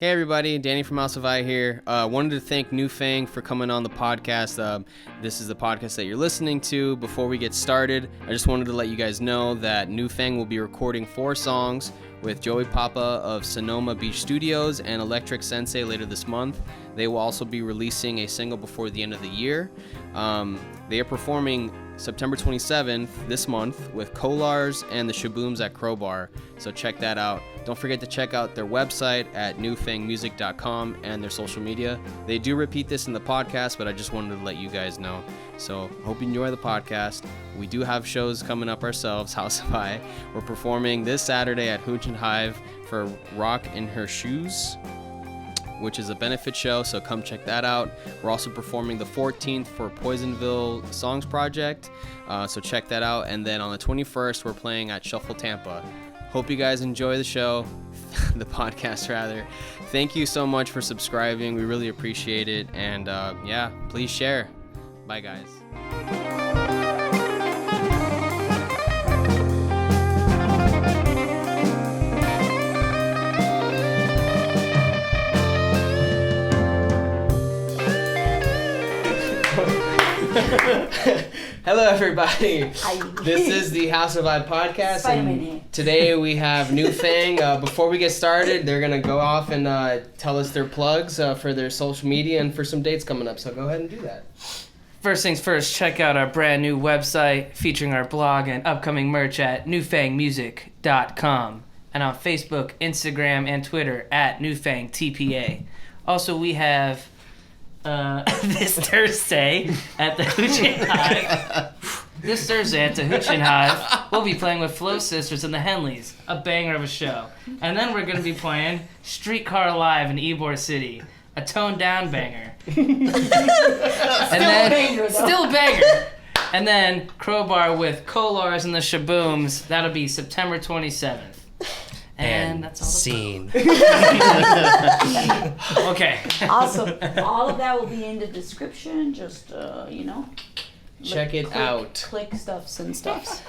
Hey everybody, Danny from House of I here. Wanted to thank New Fang for coming on the podcast. This is the podcast that you're listening to. Before we get started, I just wanted to let you guys know that New Fang will be recording 4 songs with Joey Papa of Sonoma Beach Studios and Electric Sensei later this month. They will also be releasing a single before the end of the year. They are performing September 27th this month with Kolars and the Shabooms at Crowbar, so check that out. Don't forget to check out their website at newfangmusic.com and their social media. They do repeat this in the podcast, but I just wanted to let you guys know. So hope you enjoy the podcast. We do have shows coming up ourselves, House of I. We're performing this Saturday at Hooch and Hive for Rock in Her Shoes, which is a benefit show, so come check that out. We're also performing the 14th for Poisonville Songs Project, so check that out. And then on the 21st, we're playing at Shuffle Tampa. Hope you guys enjoy the show, the podcast rather. Thank you so much for subscribing. We really appreciate it. And yeah, please share. Bye, guys. Hello everybody. Hi. This is the House of I podcast, and today we have New Fang. Before we get started, they're gonna go off and tell us their plugs for their social media and for some dates coming up, so go ahead and do that. First things first, check out our brand new website featuring our blog and upcoming merch at newfangmusic.com, and on Facebook, Instagram, and Twitter at newfangtpa. Also, we have this Thursday at the Hooch and Hive. We'll be playing with Flow Sisters and the Henleys, a banger of a show. And then we're going to be playing Streetcar Live in Ybor City, a toned down banger. Still a banger. And then Crowbar with Kolars and the Shabooms. That'll be September 27th. And that's all the scene. Okay. Awesome. All of that will be in the description. Just, Check it out. Click stuffs and stuffs.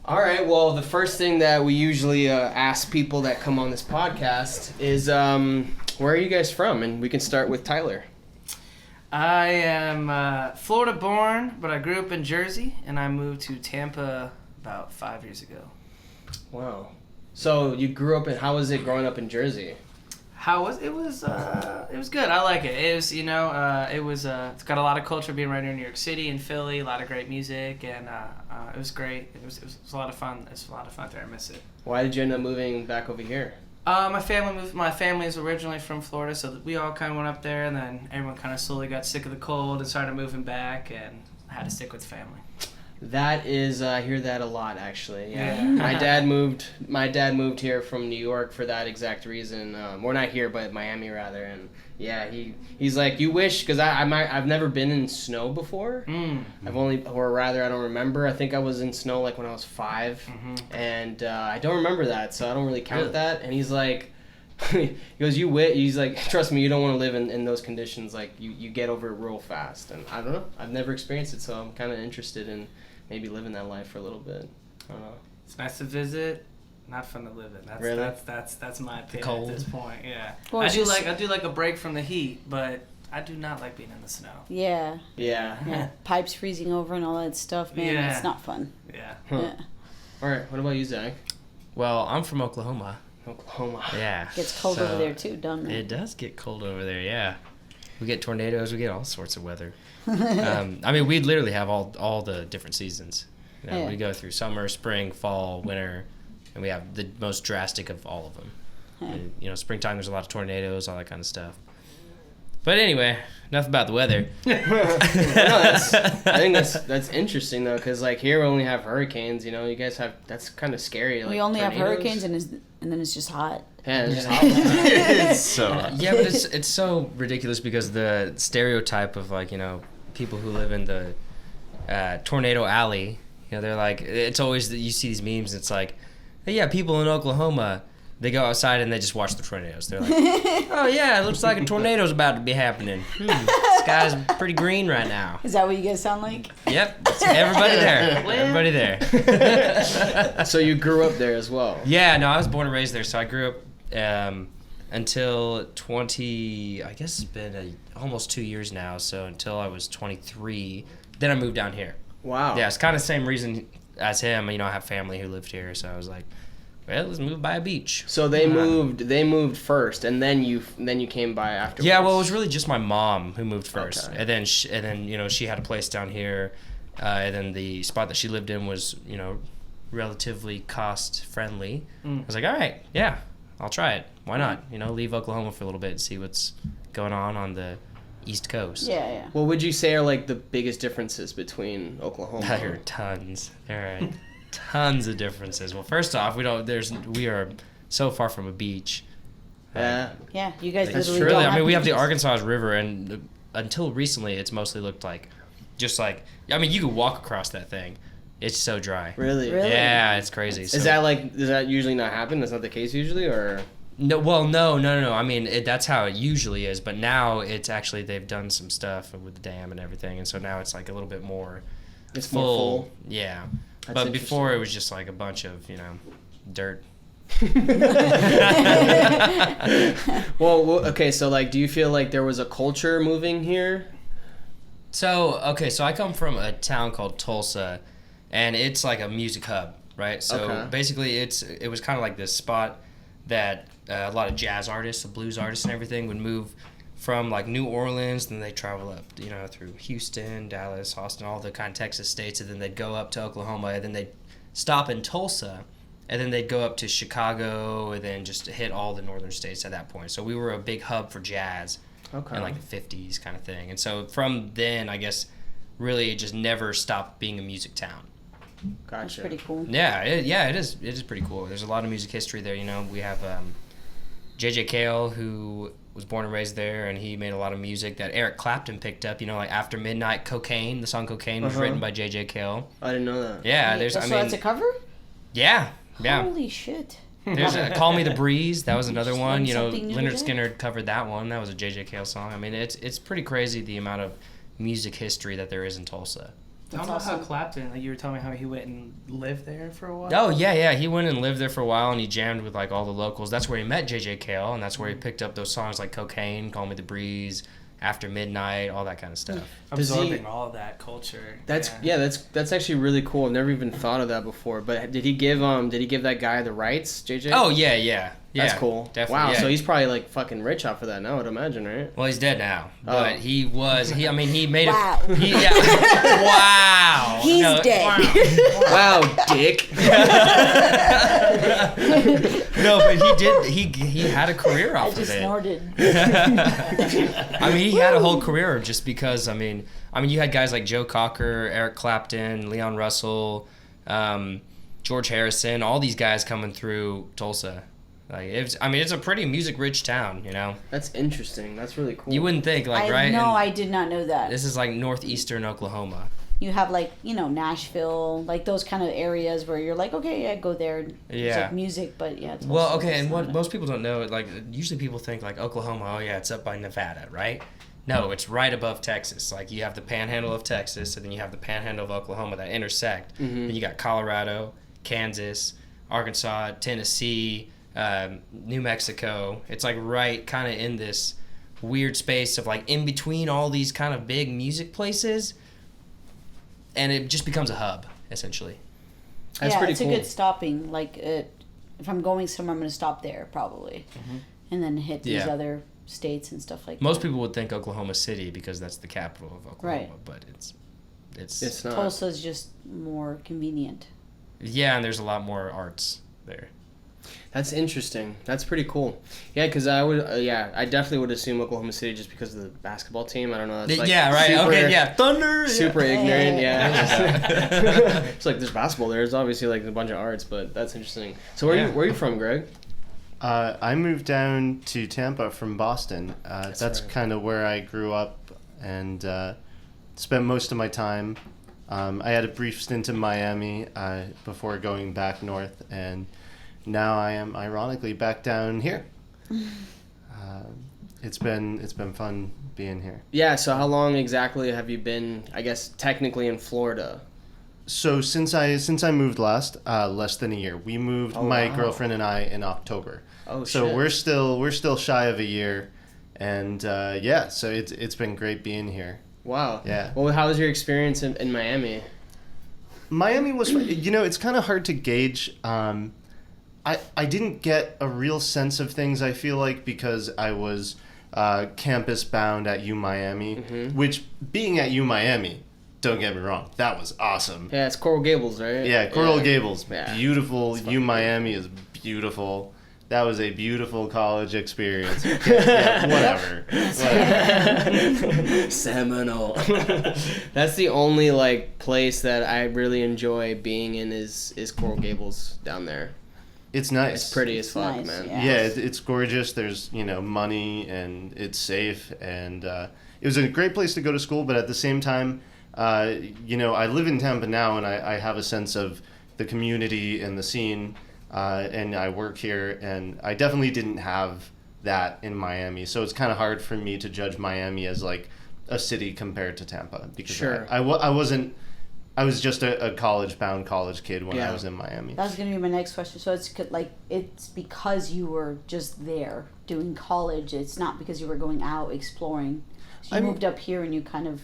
All right, well, the first thing that we usually ask people that come on this podcast is, where are you guys from? And we can start with Tyler. I am Florida born, but I grew up in Jersey, and I moved to Tampa about 5 years ago. Wow. So you grew up in, how was it growing up in Jersey? It was good. I like it. It was, it's got a lot of culture being right near New York City and Philly, a lot of great music, and it was great. It was a lot of fun. It's a lot of fun there. I miss it. Why did you end up moving back over here? My family is originally from Florida, so we all kind of went up there, and then everyone kind of slowly got sick of the cold and started moving back, and I had to stick with the family. That is, I hear that a lot, actually. Yeah. Yeah. My dad moved here from New York for that exact reason. We're not here, but Miami rather. And yeah, he's like, you wish, because I've never been in snow before. I don't remember. I think I was in snow like when I was 5, and I don't remember that, so I don't really count that. And he's like, he goes, he's like, trust me, you don't want to live in those conditions. Like you get over it real fast. And I don't know. I've never experienced it, so I'm kind of interested in maybe living that life for a little bit. I don't know. It's nice to visit, not fun to live in. That's my opinion at this point. Yeah, Well, I do like a break from the heat, but I do not like being in the snow. Yeah. Yeah. Pipes freezing over and all that stuff, man. Yeah. It's not fun. Yeah. Huh. Yeah. All right. What about you, Zach? Well, I'm from Oklahoma. Oklahoma. Yeah. Gets cold over there too, doesn't it? It does get cold over there, yeah. We get tornadoes, we get all sorts of weather. We literally have all the different seasons. Yeah. We go through summer, spring, fall, winter, and we have the most drastic of all of them. Yeah. And, springtime, there's a lot of tornadoes, all that kind of stuff. But anyway, enough about the weather. I think that's interesting though, because like here we only have hurricanes. You guys have, that's kind of scary. Like, We only have tornadoes. hurricanes and then it's just hot. Yeah, it's just hot. It's so yeah, but it's so ridiculous because the stereotype of people who live in the tornado alley, they're like, it's always that you see these memes. It's like, hey, yeah, people in Oklahoma, they go outside and they just watch the tornadoes. They're like, oh yeah, it looks like a tornado's about to be happening. Sky's pretty green right now. Is that what you guys sound like? Yep, everybody there. Everybody there. So you grew up there as well? Yeah, no, I was born and raised there. So I grew up until I guess it's been almost 2 years now. So until I was 23, then I moved down here. Wow. Yeah, it's kind of the same reason as him. I have family who lived here, so I was like, well, let's move by a beach. So they moved first, and then you came by afterwards. Yeah, well, it was really just my mom who moved first, Okay. and then she had a place down here, and then the spot that she lived in was relatively cost friendly. I was like, all right, yeah, I'll try it. Why not? Leave Oklahoma for a little bit and see what's going on the East Coast. Yeah. What would you say are like the biggest differences between Oklahoma? There are tons. There are tons of differences. Well, first off, we are so far from a beach. Yeah. Yeah, you guys That's literally true. don't Really, have we have the beaches. Arkansas River, and until recently, it's mostly looked like, you could walk across that thing. It's so dry. Really? Really? Yeah, it's crazy. Does that usually not happen? That's not the case usually, or? No, well, no. I mean, that's how it usually is, but now it's actually, they've done some stuff with the dam and everything, and so now it's like a little bit more It's more full. Yeah. That's But before interesting. it was just like a bunch of, dirt. Well, okay, so like, do you feel like there was a culture moving here? So I come from a town called Tulsa, and it's like a music hub, right? So Okay. basically it was kind of like this spot that a lot of jazz artists, blues artists and everything would move from like New Orleans, then they travel up, through Houston, Dallas, Austin, all the kind of Texas states, and then they'd go up to Oklahoma, and then they'd stop in Tulsa, and then they'd go up to Chicago, and then just hit all the northern states at that point. So we were a big hub for jazz Okay. in like the 50s kind of thing. And so from then, I guess, really it just never stopped being a music town. Gotcha. That's pretty cool. Yeah, it is pretty cool. There's a lot of music history there. We have J.J. Cale, who was born and raised there, and he made a lot of music that Eric Clapton picked up. Like After Midnight, Cocaine, the song Cocaine was written by J.J. Cale. I didn't know that. Yeah, So that's a cover? yeah. Holy shit. There's Call Me the Breeze. That was another Just one. learned something new Leonard today. Skinner covered that one. That was a J.J. Cale song. I mean, it's pretty crazy the amount of music history that there is in Tulsa. Talk about how Clapton, like you were telling me how he went and lived there for a while. Oh, yeah. He went and lived there for a while, and he jammed with, like, all the locals. That's where he met J.J. Cale, and that's where he picked up those songs like Cocaine, Call Me the Breeze, After Midnight, all that kind of stuff. Absorbing all of that culture. That's actually really cool. I've never even thought of that before. But did he give that guy the rights, JJ? Oh, yeah. That's cool. Definitely. Wow, yeah. so he's probably like fucking rich off of that now, I would imagine, right? Well, he's dead now, Oh. but he made Wow. it. Wow. He's No, dead. Wow, dick. No, but he had a career I off just of it. snorted. I mean, he had a whole career just because. I mean, you had guys like Joe Cocker, Eric Clapton, Leon Russell, George Harrison, all these guys coming through Tulsa. Like it's a pretty music-rich town, That's interesting. That's really cool. You wouldn't think, like, right? No, And I did not know that. this is like northeastern Oklahoma. You have like, Nashville, like those kind of areas where you're like, okay, yeah, go there. It's Yeah. like music, but yeah. It's Well, also- okay, and it's what not- most people don't know, like, usually people think, like, Oklahoma, oh, yeah, it's up by Nevada, right? No, it's right above Texas. Like, you have the panhandle of Texas, and then you have the panhandle of Oklahoma that intersect. Mhm. Then you got Colorado, Kansas, Arkansas, Tennessee, New Mexico. It's, like, right kind of in this weird space of, like, in between all these kind of big music places, and it just becomes a hub, essentially. That's yeah, pretty it's cool. a good stopping. Like, if I'm going somewhere, I'm going to stop there probably, and then hit these Yeah. other states and stuff like Most that. people would think Oklahoma City because that's the capital of Oklahoma, Right. but it's It's not. Tulsa's just more convenient. yeah, and there's a lot more arts there. That's interesting. That's pretty cool. Yeah, because I would. I definitely would assume Oklahoma City just because of the basketball team. I don't know. That's like yeah, right. super- Okay, yeah. Thunder. Super Yeah. ignorant. Yeah. Yeah. It's like there's basketball there. It's obviously like a bunch of arts, but that's interesting. So where are you from, Greg? I moved down to Tampa from Boston. That's right. kind of where I grew up and spent most of my time. I had a brief stint in Miami before going back north, and now I am ironically back down here. It's been fun being here. Yeah. So how long exactly have you been? I guess technically in Florida. So since I moved last than a year. We moved Oh, my wow. girlfriend and I in October. Oh, so shit. we're still shy of a year, and so it's been great being here. Wow. Yeah. Well, how was your experience in Miami? Miami was, it's kind of hard to gauge. I didn't get a real sense of things, I feel like, because I was campus bound at U Miami, which, being at U Miami, don't get me wrong, that was awesome. Yeah, it's Coral Gables, right? Yeah, Coral Gables, Yeah. beautiful. U Miami is beautiful. That was a beautiful college experience. Yeah, whatever. Seminole. That's the only like place that I really enjoy being in is Coral Gables down there. It's nice. It's pretty as fuck, nice, man. yeah. Yeah, it's gorgeous. There's, money, and it's safe, and it was a great place to go to school, but at the same time, I live in Tampa now, and I have a sense of the community and the scene, and I work here, and I definitely didn't have that in Miami, so it's kind of hard for me to judge Miami as, like, a city compared to Tampa, because Sure. I was just a college-bound college kid when I was in Miami. That was going to be my next question. So it's because you were just there doing college. It's not because you were going out exploring. So you moved up here and you kind of...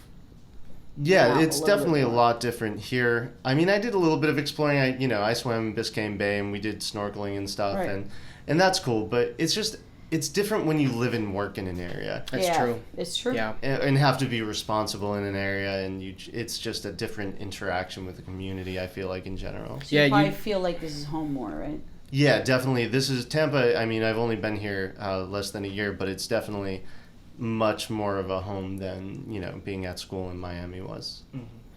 Yeah, Yeah, it's a little definitely bit a more. lot different here. I mean, I did a little bit of exploring. I swam in Biscayne Bay, and we did snorkeling and stuff, Right. and that's cool. But it's different when you live and work in an area. That's true. It's true. Yeah. And have to be responsible in an area, and it's just a different interaction with the community, I feel like, in general. So Yeah, you probably you- feel like this is home more, right? Yeah, definitely. This is Tampa. I mean, I've only been here less than a year, but it's definitely much more of a home than, being at school in Miami was.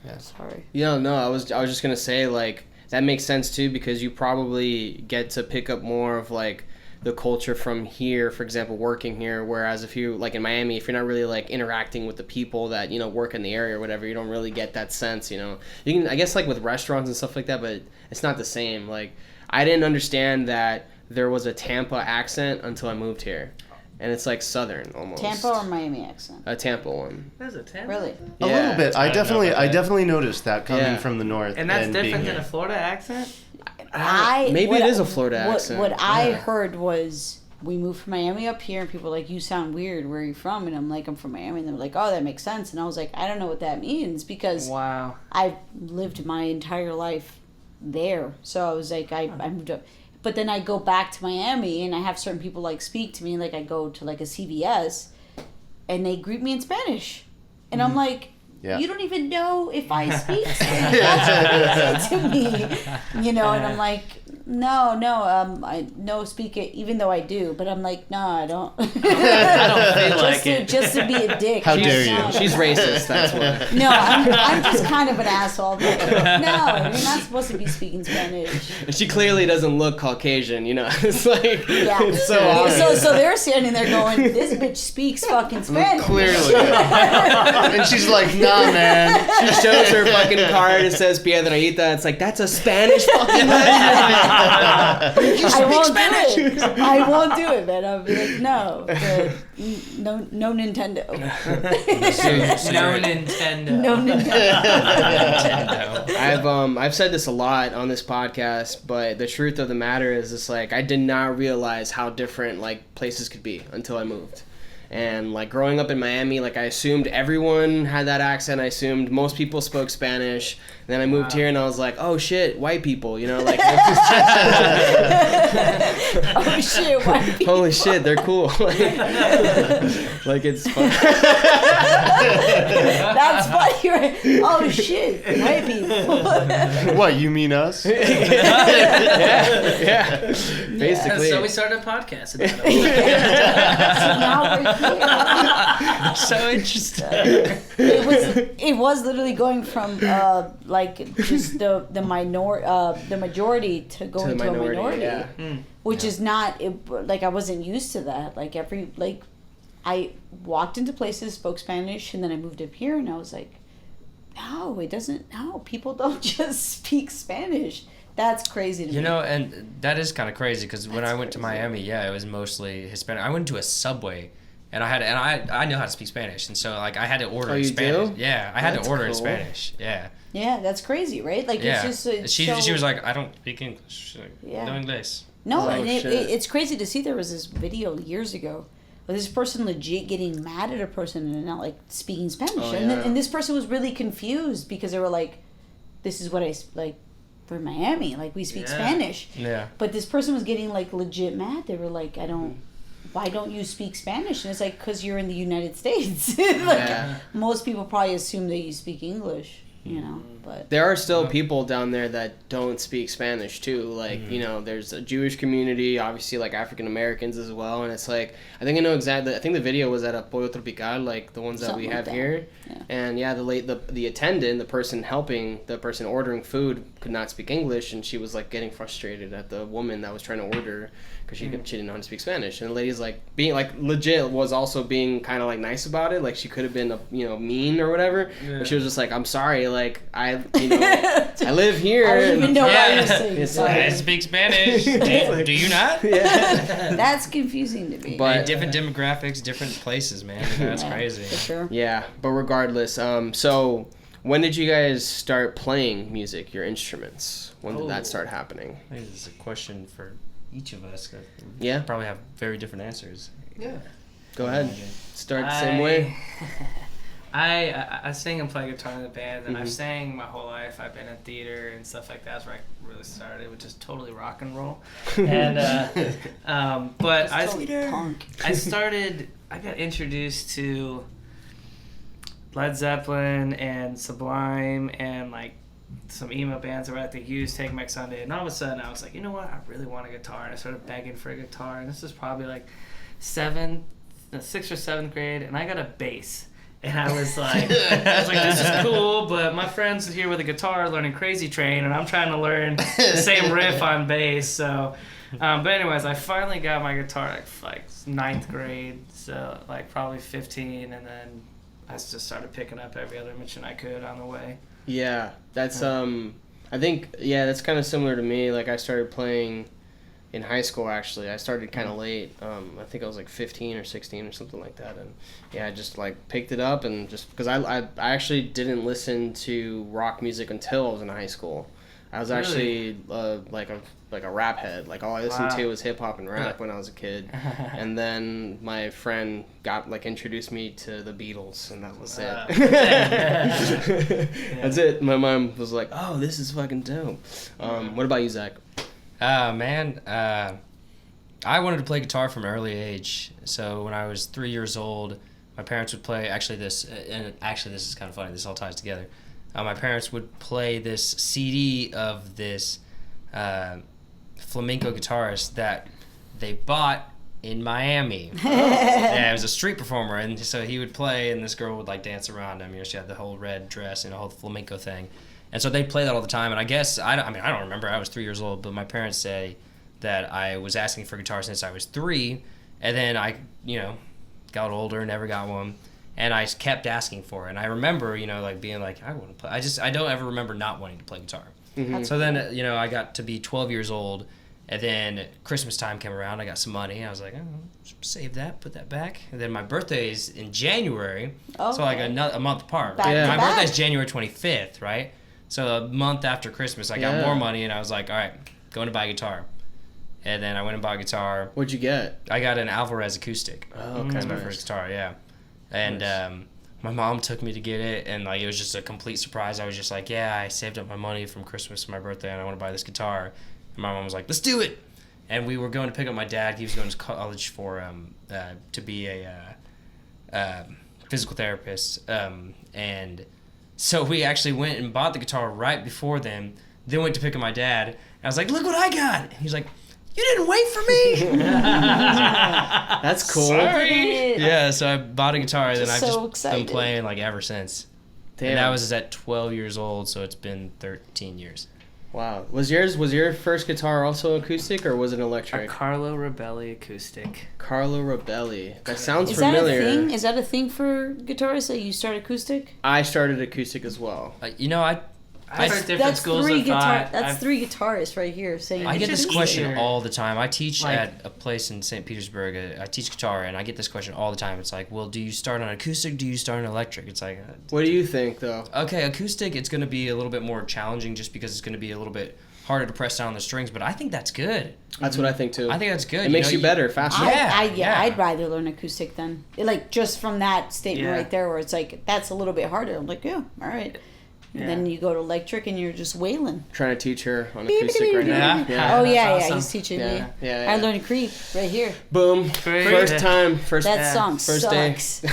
Yeah. Sorry. No, I was just gonna say, like, that makes sense too, because you probably get to pick up more of like the culture from here, for example, working here, whereas if you, like, in Miami, if you're not really like interacting with the people that work in the area or whatever, you don't really get that sense. You can, I guess, like with restaurants and stuff like that, but it's not the same. Like, I didn't understand that there was a Tampa accent until I moved here, and it's like Southern almost. Tampa or Miami accent? A Tampa one. That's a Tampa. Really? A Yeah. little bit. I don't know about that. definitely noticed that coming Yeah. from the north. And that's being different than here. a Florida accent? Maybe it is a Florida accent. What I Yeah. heard was we moved from Miami up here, and people were like, "You sound weird. Where are you from?" And I'm like, "I'm from Miami." And they were like, "Oh, that makes sense." And I was like, "I don't know what that means because Wow. I've lived my entire life there." So I was like, I moved up. But then I go back to Miami, and I have certain people like speak to me. Like I go to like a CVS, and they greet me in Spanish, and I'm like, Yeah. "You don't even know if I speak Spanish." That's crazy to me, And I'm like, no, I no speak it, even though I do. But I'm like, no, I don't. I don't feel like it. Just to be a dick. How I'm dare like, you. no. She's racist, that's why. No, I'm just kind of an asshole. No, you're not supposed to be speaking Spanish. She clearly doesn't look Caucasian, It's like, Yeah. it's so obvious. So they're standing there going, this bitch speaks fucking Spanish. Clearly. And she's like, nah, man. She shows her fucking card, it says Piedrahita, it's like, that's a Spanish fucking language. I won't do it. I won't do it, man. I'll be like, no, no Nintendo. No Nintendo. No Nintendo. I've said this a lot on this podcast, but the truth of the matter is, it's like, I did not realize how different like places could be until I moved. And like growing up in Miami, like I assumed everyone had that accent. I assumed most people spoke Spanish. Then I moved here and I was like, oh shit, white people, like Oh shit, white people. holy shit, they're cool. Like it's fun. That's funny, right? Oh shit, white people. What, you mean us? yeah. Basically. So we started a podcast about it. So now we're here. So interesting. It was literally going from like just the majority to going to a minority, yeah. which is not like I wasn't used to that. Like I walked into places, spoke Spanish, and then I moved up here, and I was like, no, it doesn't. No, people don't just speak Spanish. That's crazy to me. And that is kind of crazy because when I went to Miami, it was mostly Hispanic. I went to a Subway. And I know how to speak Spanish, and so like I had to order in you Spanish. do? Yeah, I had That's to order in cool. Spanish. Yeah. Yeah, that's crazy, right? Like Yeah. it's just She was like, I don't speak English. Like, Yeah. No English. No, Oh, and shit. it's crazy to see. There was this video years ago where this person legit getting mad at a person and not like speaking Spanish, Oh, and yeah. and this person was really confused because they were like, "This is what like we're in Miami, like we speak Yeah. Spanish." Yeah. But this person was getting like legit mad. They were like, why don't you speak Spanish? And it's like, because you're in the United States. Like, Yeah. most people probably assume that you speak English, you know, but. There are still people down there that don't speak Spanish too. Like, you know, there's a Jewish community, obviously like African Americans as well. And it's like, I think I know exactly. I think the video was at a Pollo Tropical, like the ones that Something we like have that. here. Yeah. And yeah, the attendant, the person helping, the person ordering food could not speak English, and she was like getting frustrated at the woman that was trying to order because she didn't know how to speak Spanish. And the lady's like being like legit was also being kind of like nice about it. Like she could have been mean or whatever, but she was just like, I'm sorry, like I live here. I don't even know Yeah. why you're saying It's sorry. I speak Spanish. Do you not? That's confusing to me. But Different demographics, different places, man. That's Yeah, crazy. For sure. yeah, but regardless, so when did you guys start playing music, your instruments? When did that start happening? I think this is a question for each of us. Yeah, Probably have very different answers. yeah. Go ahead. Start the same way. I sing and play guitar in the band, and I've sang my whole life. I've been in theater and stuff like that. That's where I really started, which is totally rock and roll. And but Totally punk. I got introduced to Led Zeppelin and Sublime and like some emo bands that were at the Hughes Take Back Sunday, and all of a sudden I was like, you know what, I really want a guitar, and I started begging for a guitar, and this is probably like 6th or 7th grade, and I got a bass. And I was like, this is cool, but my friend's here with a guitar learning Crazy Train, and I'm trying to learn the same riff on bass. So, but anyways, I finally got my guitar like 9th grade, so like probably 15, and then I just started picking up every other instrument I could on the way. Yeah, that's I think that's kind of similar to me. Like I started playing in high school. Actually, I started kind of late. I think I was like 15 or 16 or something like that, and yeah, I just like picked it up, and just because I actually didn't listen to rock music until I was in high school. I was actually like a rap head. Like all I listened to was hip hop and rap when I was a kid, and then my friend introduced me to the Beatles, and that was it. That's it. My mom was like, "Oh, this is fucking dope." What about you, Zach? Man, I wanted to play guitar from an early age. So when I was 3 years old, my parents would play. This is kind of funny. This all ties together. My parents would play this CD of this flamenco guitarist that they bought in Miami. Yeah, it was a street performer, and so he would play, and this girl would like dance around him. She had the whole red dress and the whole flamenco thing. And so they'd play that all the time, and I guess, I don't remember, I was 3 years old, but my parents say that I was asking for guitar since I was 3, and then I, got older, never got one, and I kept asking for it. And I remember, being like, I want to play. I don't ever remember not wanting to play guitar. That's So then, I got to be 12 years old, and then Christmas time came around, I got some money, I was like, save that, put that back. And then my birthday is in January, so like a month apart. Back to My back. birthday's January 25th, right? So a month after Christmas, I got more money, and I was like, all right, going to buy a guitar. And then I went and bought a guitar. What'd you get? I got an Alvarez acoustic. Oh, okay, That's my nice. first guitar, yeah. And my mom took me to get it, and like it was just a complete surprise. I was just like, yeah, I saved up my money from Christmas to my birthday, and I want to buy this guitar. And my mom was like, let's do it. And we were going to pick up my dad. He was going to college for to be a physical therapist, and so we actually went and bought the guitar right before then went to pick up my dad, and I was like, look what I got. And he's like, you didn't wait for me. That's cool. Sorry. Yeah, so I bought a guitar, and then I've So just excited. been playing like ever since. Damn. And that was at 12 years old, so it's been 13 years. Wow. Was your first guitar also acoustic, or was it A electric? Carlo Rebelli acoustic. Carlo Rebelli. That sounds Is that familiar. a thing? Is that a thing for guitarists that you start acoustic? I started acoustic as well. I've heard different That's schools three of thought. That's three guitarists right here saying. I get this Interesting. question all the time. I teach Like- at a place in St. Petersburg. I teach guitar, and I get this question all the time. It's like, well, do you start on acoustic? Do you start on electric? It's like, What do you think, though? okay, acoustic, it's going to be a little bit more challenging just because it's going to be a little bit harder to press down on the strings, but I think that's good. That's what I think too. I think that's good. It makes you better, faster. I'd rather learn acoustic than like just from that statement Yeah. right there, where it's like that's a little bit harder. I'm like, yeah, all right. And then you go to electric and you're just wailing. Trying to teach her on acoustic right now. Yeah. Oh yeah, That's awesome. he's teaching me. Yeah. I learned Creep right here. Boom. Great. First time. That song First day. sucks.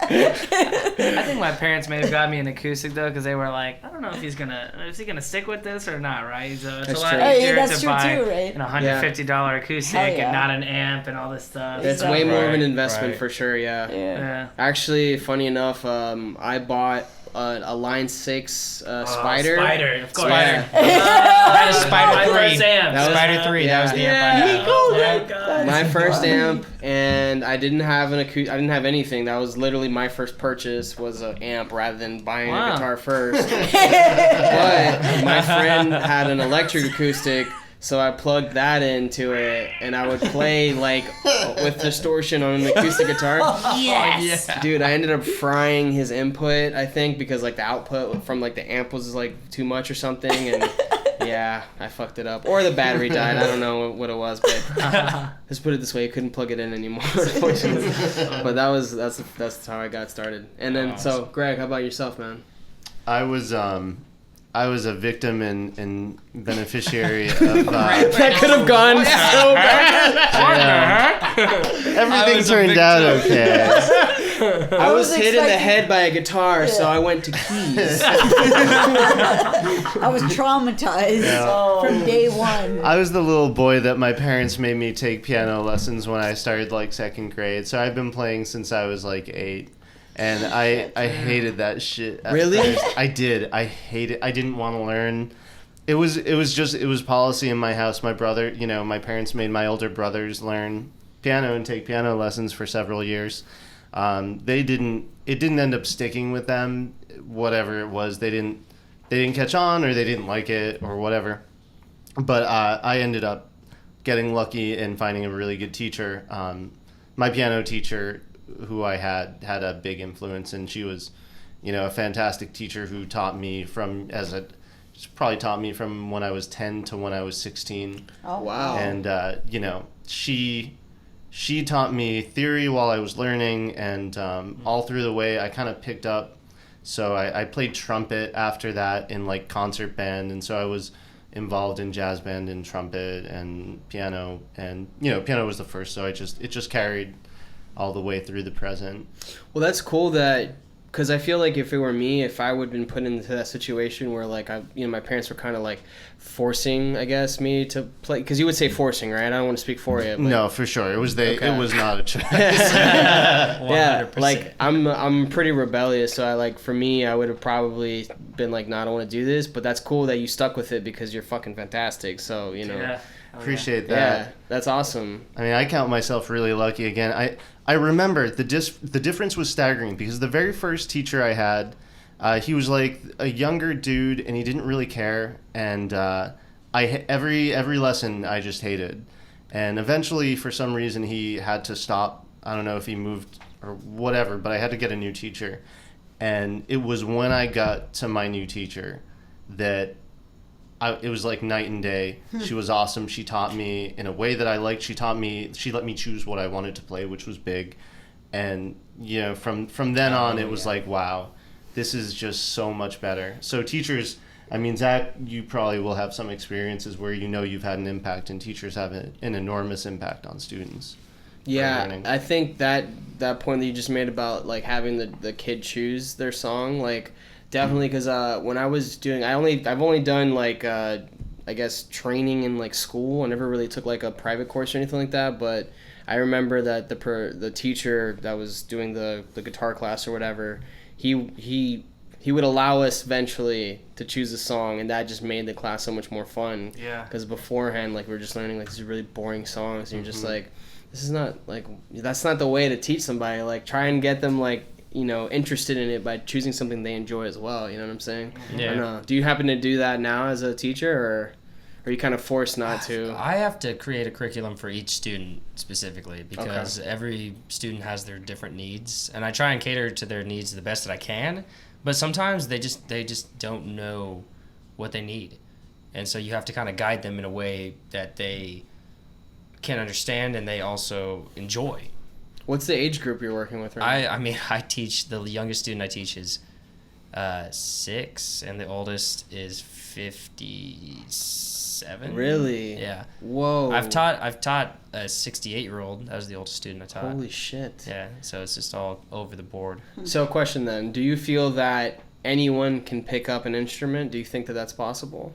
I think my parents may have got me an acoustic though, because they were like, I don't know if is he gonna stick with this or not, right? So it's That's a lot true. Oh, yeah, easier that's to true buy too, right? an $150 acoustic Hell yeah. and not an amp and all this stuff. It's Exactly. way more of an Right, investment right. for sure, yeah. Yeah. Actually, funny enough, I bought a Line 6 Spider. Spider, of course. Yeah. That is Spider My 3. first amp. That was- Spider 3. That was the amp I had. Oh, God. My first amp, and I didn't have I didn't have anything. That was literally my first purchase was an amp rather than buying Wow. a guitar first. But my friend had an electric acoustic, so I plugged that into it, and I would play like with distortion on an acoustic guitar. Yes. Dude, I ended up frying his input, I think, because like the output from like the amp was like too much or something, and yeah, I fucked it up. Or the battery died. I don't know what it was, but let's put it this way: you couldn't plug it in anymore, unfortunately. But that's how I got started. And then, so Greg, how about yourself, man? I was a victim and beneficiary of That could have gone so bad. everything turned out okay. I was hit in the expecting- head by a guitar, so I went to keys. I was traumatized from day one. I was the little boy that my parents made me take piano lessons when I started like second grade. So I've been playing since I was like 8. And I hated that shit. at Really? first. I did. I hated. I didn't want to learn. It was policy in my house. My brother, my parents made my older brothers learn piano and take piano lessons for several years. It didn't end up sticking with them. Whatever it was, they didn't catch on, or they didn't like it, or whatever. But I ended up getting lucky in finding a really good teacher. My piano teacher, who I had a big influence, and she was, a fantastic teacher who taught me she probably taught me from when I was 10 to when I was 16. Oh Wow. And she taught me theory while I was learning, and all through the way I kind of picked up. So I played trumpet after that in like concert band, and so I was involved in jazz band and trumpet and piano, and piano was the first, so it just carried all the way through the present. Well, that's cool because I feel like if it were me, if I would have been put into that situation where like my parents were kind of like forcing, I guess, me to play, because you would say forcing, right? I don't want to speak for you. But No, for sure. It was Okay. It was not a choice. yeah, 100%. like I'm pretty rebellious, so for me, I would have probably been like, no, I don't want to do this. But that's cool that you stuck with it because you're fucking fantastic. So Yeah. Appreciate yeah, that. that's awesome. I mean, I count myself really lucky. Again, I remember the difference was staggering, because the very first teacher I had, he was like a younger dude, and he didn't really care. And every lesson I just hated. And eventually, for some reason, he had to stop. I don't know if he moved or whatever, but I had to get a new teacher. And it was when I got to my new teacher that it was like night and day. She was awesome. She taught me in a way that I liked. She let me choose what I wanted to play, which was big. And, from then on, it was like, wow, this is just so much better. So teachers, I mean, Zach, you probably will have some experiences where you've had an impact, and teachers have an enormous impact on students. Yeah, learning. I think that point that you just made about like having the kid choose their song, like definitely, because when I was doing, I've only done like I guess training in like school. I never really took like a private course or anything like that, but I remember that the teacher that was doing the guitar class or whatever, he would allow us eventually to choose a song, and that just made the class so much more fun. Yeah. Because beforehand, like, we were just learning like these really boring songs, and you're just like, this is not like, that's not the way to teach somebody. Like, try and get them like, interested in it by choosing something they enjoy as well. You know what I'm saying? Yeah. Or no? Do you happen to do that now as a teacher, or are you kind of forced not to? I have to create a curriculum for each student specifically, because every student has their different needs, and I try and cater to their needs the best that I can. But sometimes they just don't know what they need. And so you have to kind of guide them in a way that they can understand and they also enjoy. What's the age group you're working with right now? I mean, I teach, the youngest student I teach is 6, and the oldest is 57. Really? Yeah. Whoa. I've taught a 68-year-old. That was the oldest student I taught. Holy shit. Yeah, so it's just all over the board. So question then, do you feel that anyone can pick up an instrument? Do you think that that's possible?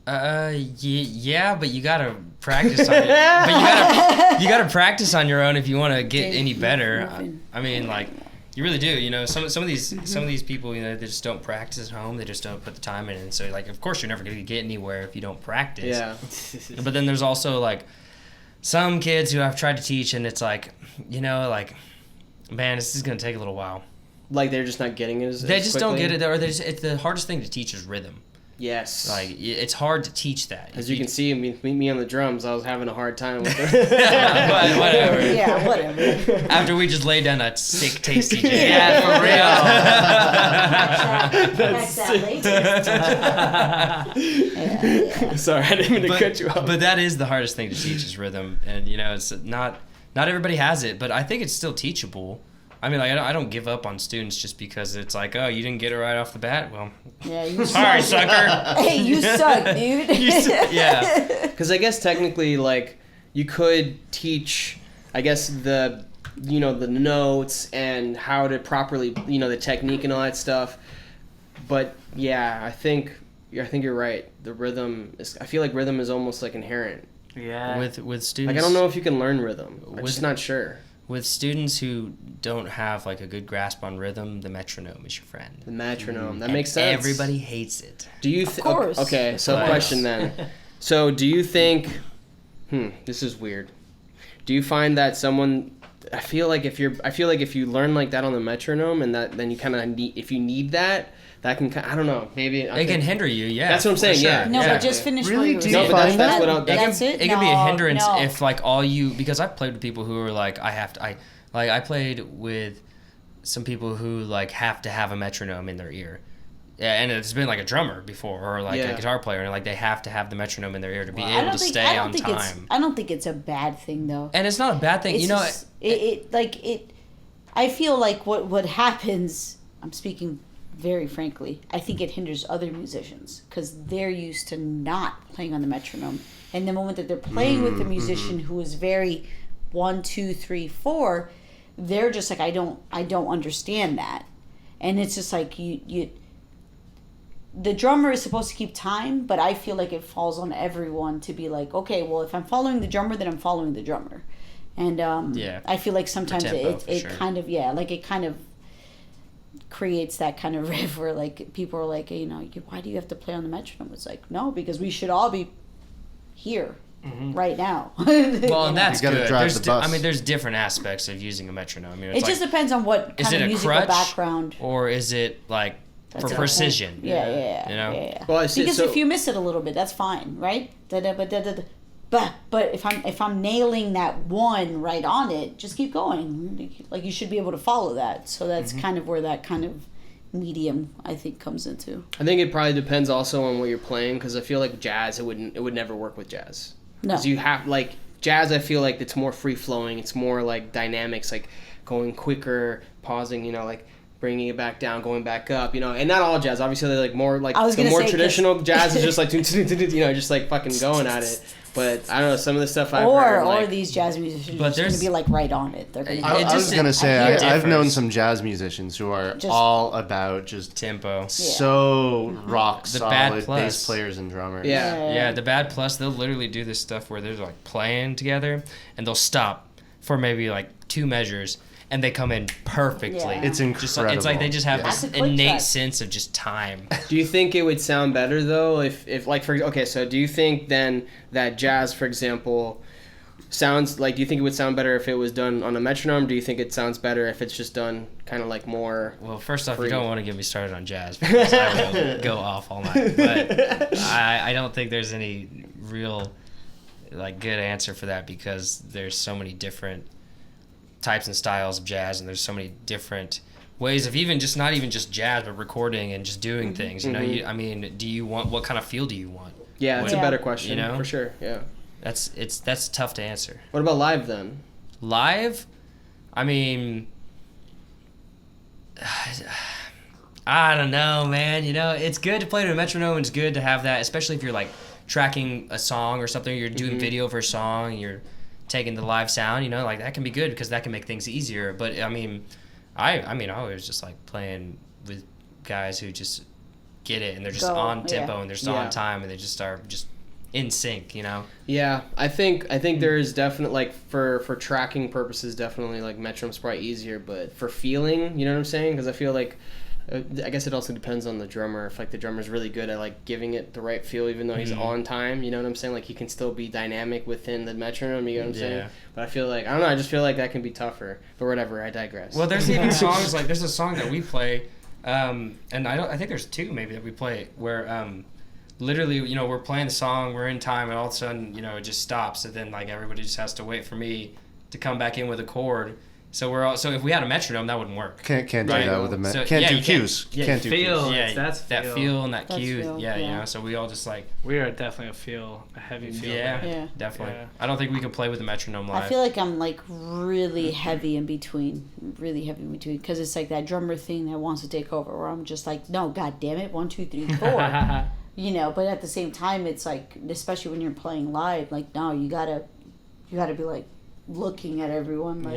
Yeah, but you gotta practice on it. But you gotta practice on your own if you want to get any better. I mean, like, you really do. You know, some of these people, you know, they just don't practice at home. They just don't put the time in, and so like, of course, you're never gonna get anywhere if you don't practice. Yeah. But then there's also like some kids who I've tried to teach, and it's like, you know, like, man, this is gonna take a little while. Like they're just not getting it as They just don't quickly? get it, or it's the hardest thing to teach is rhythm. Yes. Like, it's hard to teach that. As you can see, me on the drums, I was having a hard time with it. Whatever. Yeah, whatever. After we just laid down that sick, tasty jam. Yeah, That's that later. Sorry, I didn't mean to cut you off. But that is the hardest thing to teach is rhythm. And, you know, it's not everybody has it, but I think it's still teachable. I mean, like, I don't give up on students just because it's like, oh, you didn't get it right off the bat? Well, Yeah, you sorry, suck. sucker. Hey, you suck, dude. Yeah. Because I guess technically, like, you could teach, I guess, the notes and how to properly, the technique and all that stuff. But, yeah, I think you're right. The rhythm I feel like rhythm is almost, like, inherent. Yeah. With students. Like, I don't know if you can learn rhythm. I'm just not sure. With students who don't have like a good grasp on rhythm, the metronome is your friend. The metronome. That makes sense. Everybody hates it. Do you Of course. Okay, so Of course. question then. So do you think this is weird. Do you find that I feel like if you learn like that on the metronome and that then you kind of need, if you need that can I don't know, maybe It can hinder you, yeah. That's what I'm for saying, sure. yeah. No, but just finish Really? what Do you you were No, but saying. that's find what that? I'll, That's it? It can be a No, hindrance no. if like because I've played with people who are like I played with some people who like have to have a metronome in their ear. Yeah, and it's been like a drummer before or like a guitar player, and like they have to have the metronome in their ear to be able to stay on time. I don't think it's a bad thing though. And it's not a bad thing, It's you know. just, I feel like what happens, I'm speaking very frankly, I think it hinders other musicians because they're used to not playing on the metronome, and the moment that they're playing with a musician who is very 1, 2, 3, 4, they're just like, I don't understand that. And it's just like you the drummer is supposed to keep time, but I feel like it falls on everyone to be like, okay, well, if I'm following the drummer, then I'm following the drummer. And I feel like sometimes tempo, it sure. kind of, it kind of creates that kind of riff where like people are like, why do you have to play on the metronome? It's like, no, because we should all be here right now. Well, and that's You gotta good. drive the bus. I mean, there's different aspects of using a metronome. I mean, it just depends on what is kind it of a musical crutch background. or is it like That's for a good precision? point. Yeah. You know? Yeah. Well, I see- Because so- if you miss it a little bit, that's fine, right? But if I'm nailing that one right on it, just keep going. Like you should be able to follow that. So that's kind of where that kind of medium I think comes into. I think it probably depends also on what you're playing because I feel like jazz it would never work with jazz. No. Because you have like jazz, I feel like it's more free flowing. It's more like dynamics, like going quicker, pausing. Like bringing it back down, going back up. And not all jazz. Obviously, they're like more like I was the gonna more say, traditional jazz is just like just like fucking going at it. But I don't know some of the stuff I've heard. Or Like, these jazz musicians But are just going to there's- be like right on it. They're going to It I was just- gonna say it I've known differs. some jazz musicians who are Just- all about just Tempo. so rock The bad solid plus. bass players and drummers. yeah. Yeah, the bad plus, they'll literally do this stuff where they're like playing together and they'll stop for maybe like 2 measures and they come in perfectly. Yeah. It's incredible. It's like they just have Yeah. this That's a quick innate track. sense of just time. Do you think it would sound better though if like so do you think then that jazz, for example, sounds like, do you think it would sound better if it was done on a metronome? Do you think it sounds better if it's just done kind of like more? Well, first off, Free. you don't want to get me started on jazz because I will go off all night. But I don't think there's any real like good answer for that because there's so many different types and styles of jazz and there's so many different ways of even just not even just jazz, but recording and just doing things. You know, I mean, do you want, what kind of feel do you want? Yeah, it's a better question. You know? For sure. Yeah. That's tough to answer. What about live then? Live, I mean, I don't know, man. You know, it's good to play to a metronome. It's good to have that, especially if you're like tracking a song or something. You're doing video for a song. And you're taking the live sound. You know, like that can be good because that can make things easier. But I mean, I always just like playing with guys who just get it and they're just on tempo and they're just on time and they just are just in sync, you know. Yeah, I think there is definitely, like, for tracking purposes, definitely like metronome's probably easier, but for feeling, you know what I'm saying? Because I feel like I guess it also depends on the drummer. If like the drummer's really good at like giving it the right feel, even though he's on time, you know what I'm saying? Like he can still be dynamic within the metronome. You know what I'm saying? But I feel like I don't know. I just feel like that can be tougher. But whatever. I digress. Well, there's even songs like there's a song that we play, and I think there's two maybe that we play where literally, you know, we're playing the song, we're in time, and all of a sudden, you know, it just stops, and then like everybody just has to wait for me to come back in with a chord. So so if we had a metronome, that wouldn't work. Can't do that with a So, can't yeah, do you cues. Can't do feel. cues. Yeah, That's that feel. feel and that That's cue. feel, You know, so we all just like We are definitely a heavy feel. yeah, definitely. Yeah. I don't think we could play with the metronome live. I feel like I'm like really heavy in between, because it's like that drummer thing that wants to take over, where I'm just like, no, god damn it, 1, 2, 3, 4, you know. But at the same time, it's like, especially when you're playing live, like, no, you gotta be like looking at everyone, like,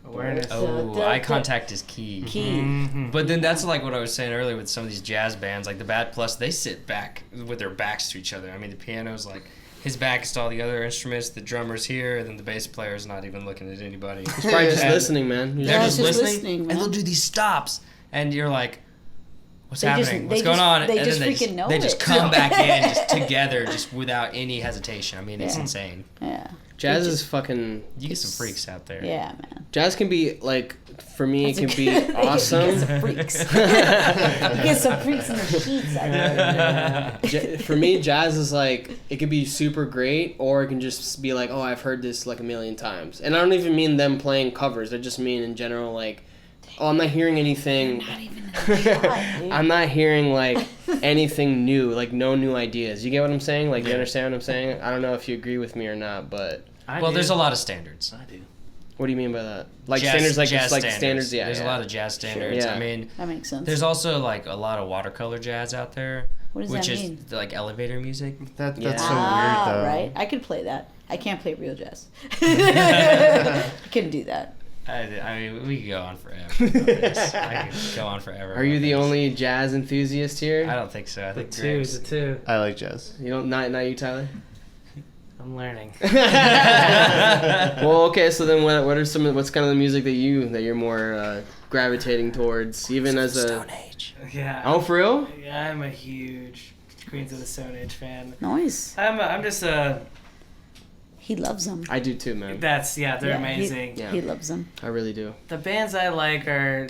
awareness. Eye contact is key. Mm-hmm. But then that's like what I was saying earlier with some of these jazz bands, like the Bad Plus, they sit back with their backs to each other. I mean, the piano's like, his back is to all the other instruments, the drummer's here, and then the bass player's not even looking at anybody. He's probably just listening, man. They're just just listening, listening, man. and they'll do these stops, and you're like, what's They just- happening? they What's going just- on? they And just then freaking know they just it. come back in just together, just without any hesitation. I mean, it's insane. yeah, Jazz is fucking. You get some freaks out there. yeah, man. Jazz can be like, for me, That's it a can be good- awesome. Get some freaks. Get some freaks in the sheets. I know. For me, jazz is like, it could be super great, or it can just be like, oh, I've heard this like a million times. And I don't even mean them playing covers. I just mean in general, like, oh, I'm not hearing anything. Not even in the shot, dude. I'm not hearing like anything new, like no new ideas. You get what I'm saying? Like, you understand what I'm saying? I don't know if you agree with me or not, but Well, there's a lot of standards. I do. what do you mean by that? Like Jazz- standards, like jazz just like standards. Yeah, There's yeah. a lot of jazz standards. Yeah. I mean, That makes sense. there's also like a lot of watercolor jazz out there, What does which that is mean? like elevator music. That's Yeah. so weird though. Right? I could play that. I can't play real jazz. I couldn't do that. I mean, we could go on forever. about this. I could go on forever. Are you about the this. only jazz enthusiast here? I don't think so. I think Two, Greg's- the two. I like jazz. You don't, not you, Tyler. I'm learning. Well, okay. So then, what are some? What's kind of the music that you're more gravitating towards, even as a Stone Age. Yeah. Oh, for real? Yeah, I'm a huge Queens of the Stone Age fan. Nice. I'm just a. He loves them. I do too, man. They're Yeah, amazing. Yeah. He loves them. I really do. The bands I like are.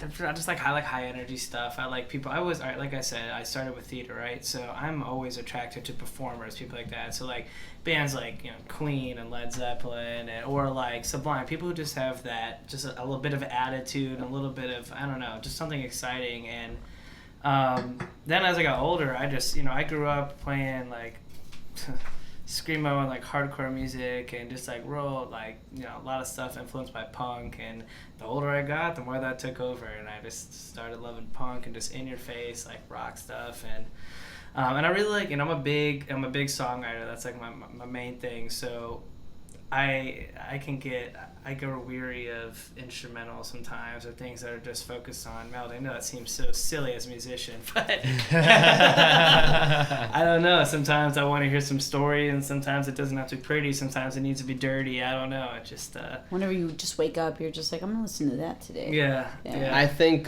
I just like high energy stuff. I like people. Like I said, I started with theater, right? So I'm always attracted to performers, people like that. So like bands like, you know, Queen and Led Zeppelin, or like Sublime, people who just have that, just a little bit of attitude, and a little bit of, I don't know, just something exciting. And then as I got older, I just, you know, I grew up playing like screamo and like hardcore music, and just like real, like, you know, a lot of stuff influenced by punk. And the older I got, the more that took over, and I just started loving punk and just in your face like rock stuff. And I really like, you know, I'm a big songwriter. That's like my main thing. So I grow weary of instrumental sometimes, or things that are just focused on melody. I know that seems so silly as a musician, but I don't know. Sometimes I want to hear some story, and sometimes it doesn't have to be pretty. Sometimes it needs to be dirty. I don't know. It just Whenever you just wake up, you're just like, I'm gonna listen to that today. yeah. I think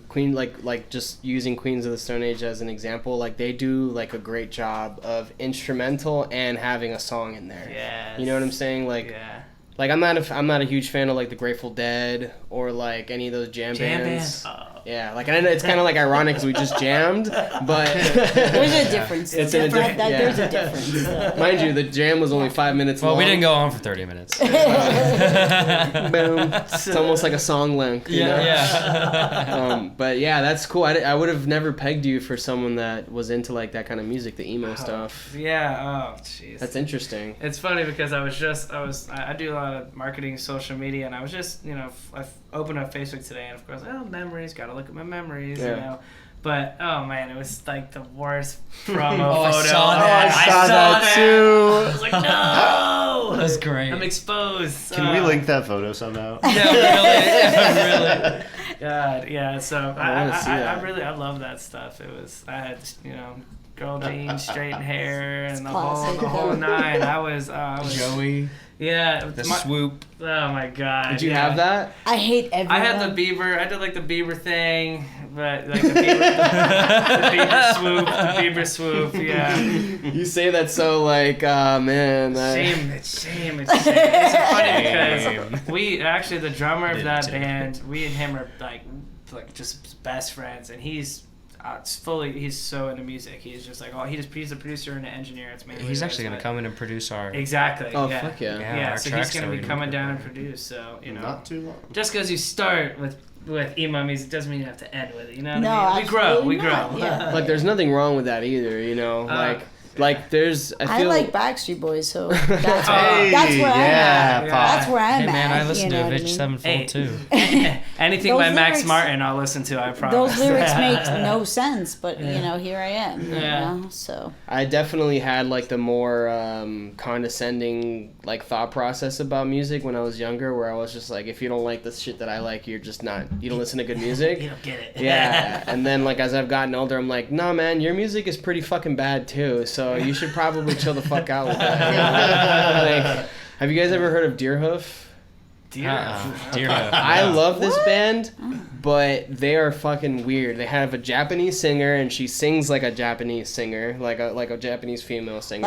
Queen, like just using Queens of the Stone Age as an example, like they do like a great job of instrumental and having a song in there. Yes. You know what I'm saying? Like, Yeah. like I'm not a huge fan of like the Grateful Dead or like any of those jam bands. Oh. Yeah, like I know it's kind of like ironic because we just jammed, but There's a difference. It's in a different- yeah. There's a difference. mind you, the jam was only 5 minutes long. Well, we didn't go on for 30 minutes. Boom. It's almost like a song length. You know? Yeah. But yeah, that's cool. I would have never pegged you for someone that was into like that kind of music, the emo stuff. Yeah. Oh, jeez. That's interesting. It's funny because I do a lot of marketing, social media, and I was just, I opened up Facebook today, and of course, memories, gotta look at my memories, But, oh man, it was like the worst promo I photo. saw that. I saw that too. I was like, no! That's great. I'm exposed. Can we link that photo somehow? Yeah, really. God, yeah, so wanna see that. I love that stuff. I had, girl jeans, straightened hair, and the classic. whole nine. I was Joey. Yeah. The swoop. Oh my God. Did you have that? I hate everyone. I had the Bieber. I did like the Bieber thing, but like the Bieber swoop. Yeah. You say that so like, man. It's shame. It's funny because we actually the drummer of that band. We and him are like just best friends, and he's so into music. He's just like, he's a producer and an engineer. It's mainly He's actually gonna come in and produce our. Exactly. Oh, yeah. fuck yeah. Yeah, our so tracks he's gonna that be we coming do. down and produce. So Not too long. just because you start with emo music doesn't mean you have to end with it. You know what No, I mean? We grow. absolutely We grow. not, yeah. Like, there's nothing wrong with that either, Like, there's. I feel like Backstreet Boys, so that's Hey, where I'm yeah, at. Pop. That's where I'm Hey man, at. I listen you to know what I Avenged mean? Sevenfold too. Anything Those by Max lyrics- Martin, I'll listen to. I promise. Those lyrics make no sense, but Yeah. here I am. Yeah. So I definitely had like the more condescending like thought process about music when I was younger, where I was just like, if you don't like the shit that I like, you don't listen to good music. You don't get it. Yeah, and then like as I've gotten older, I'm like, nah, man, your music is pretty fucking bad too. So you should probably chill the fuck out with that. You know? Like, have you guys ever heard of Deerhoof? Deerhoof. I love this band, but they are fucking weird. They have a Japanese singer, and she sings like a Japanese singer, like a Japanese female singer.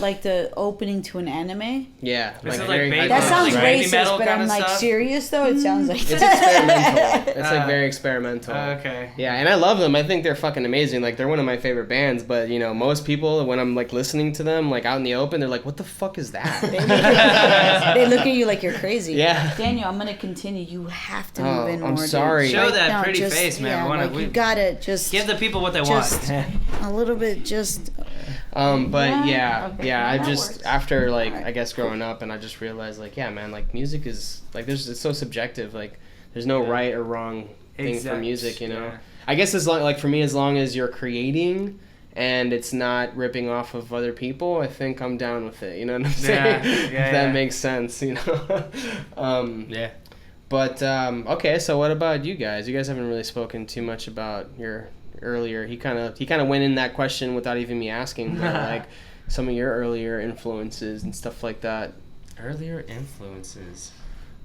like the opening to an anime. Yeah, Is it very like hyper- That Like sounds heavy racist, metal but kinda I'm like stuff? serious though. It sounds like It's experimental. It's like very experimental. Okay. Yeah, and I love them. I think they're fucking amazing. Like, they're one of my favorite bands. But most people, when I'm like listening to them, like out in the open, they're like, "What the fuck is that?" They look at you like you're crazy. Yeah. Daniel, I'm gonna continue. You have to Oh, move in more. I'm dude. sorry. Show Right that now, pretty just- face, man. Yeah, you gotta just Give the people what they just want. a little bit. Just But Yeah, okay, I that just works. after like Alright. I guess growing up, and I just realized like, yeah, man, like music is like it's so subjective. Like, there's no right or wrong thing for music. Yeah. I guess as long for me, as long as you're creating and it's not ripping off of other people, I think I'm down with it. You know what I'm saying? If that makes sense. Yeah. But okay, so what about you guys? You guys haven't really spoken too much about your earlier. He kind of went in that question without even me asking, but like some of your earlier influences and stuff like that. Earlier influences.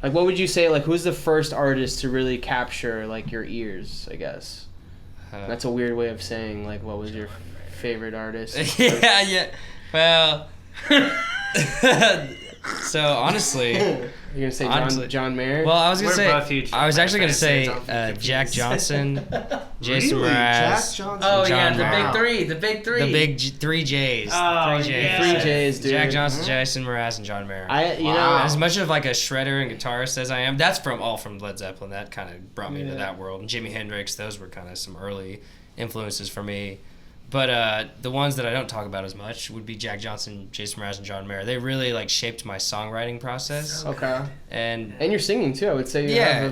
Like, what would you say? Like, who's the first artist to really capture like your ears? I guess that's a weird way of saying like, what was your favorite artist? Yeah. Well. So honestly, You're gonna say John Mayer? well, I was gonna We're say both huge I was John actually gonna Mayer say fans, I'm Jack confused. Johnson, Jason Really? Mraz, Jack Johnson. Oh John yeah, the Mayer. big three. The big three. the big three J's. Oh, Three J's. yeah. 3 J's, dude. Jack Johnson, Jason Mraz, and John Mayer. Wow. As much of like a shredder and guitarist as I am, that's all from Led Zeppelin. That kind of brought me into that world. And Jimi Hendrix, those were kind of some early influences for me. But the ones that I don't talk about as much would be Jack Johnson, Jason Mraz, and John Mayer. They really like shaped my songwriting process. Okay. And And you're singing too. I would say you have a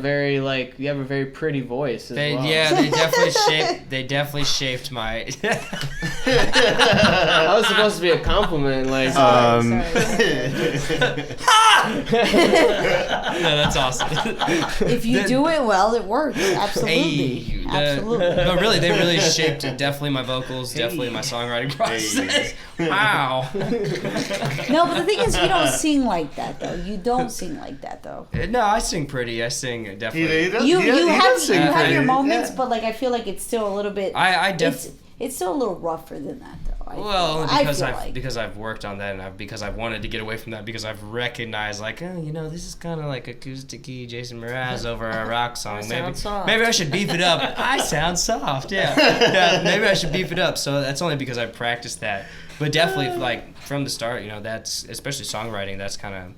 very pretty voice as well. they definitely shaped my. That was supposed to be a compliment. Like, No, that's awesome. if you do it well, it works. Absolutely, Hey, absolutely. No, really, they really shaped definitely my vocals, definitely my songwriting process. Wow. No, but the thing is, you don't sing like that though. You don't sing like that though. No, I sing pretty. I sing definitely. You have sing your pretty. moments, Yeah. but like I feel like it's still a little bit. I It's still a little rougher than that though. Well, I because feel I've like. because I've worked on that, and because I've wanted to get away from that, because I've recognized like, oh, you know, this is kind of like acoustic-y Jason Mraz over a rock song. Maybe I should beef it up. I sound soft, yeah. Maybe I should beef it up. So that's only because I've practiced that. But definitely, like from the start, you know, that's especially songwriting. That's kind of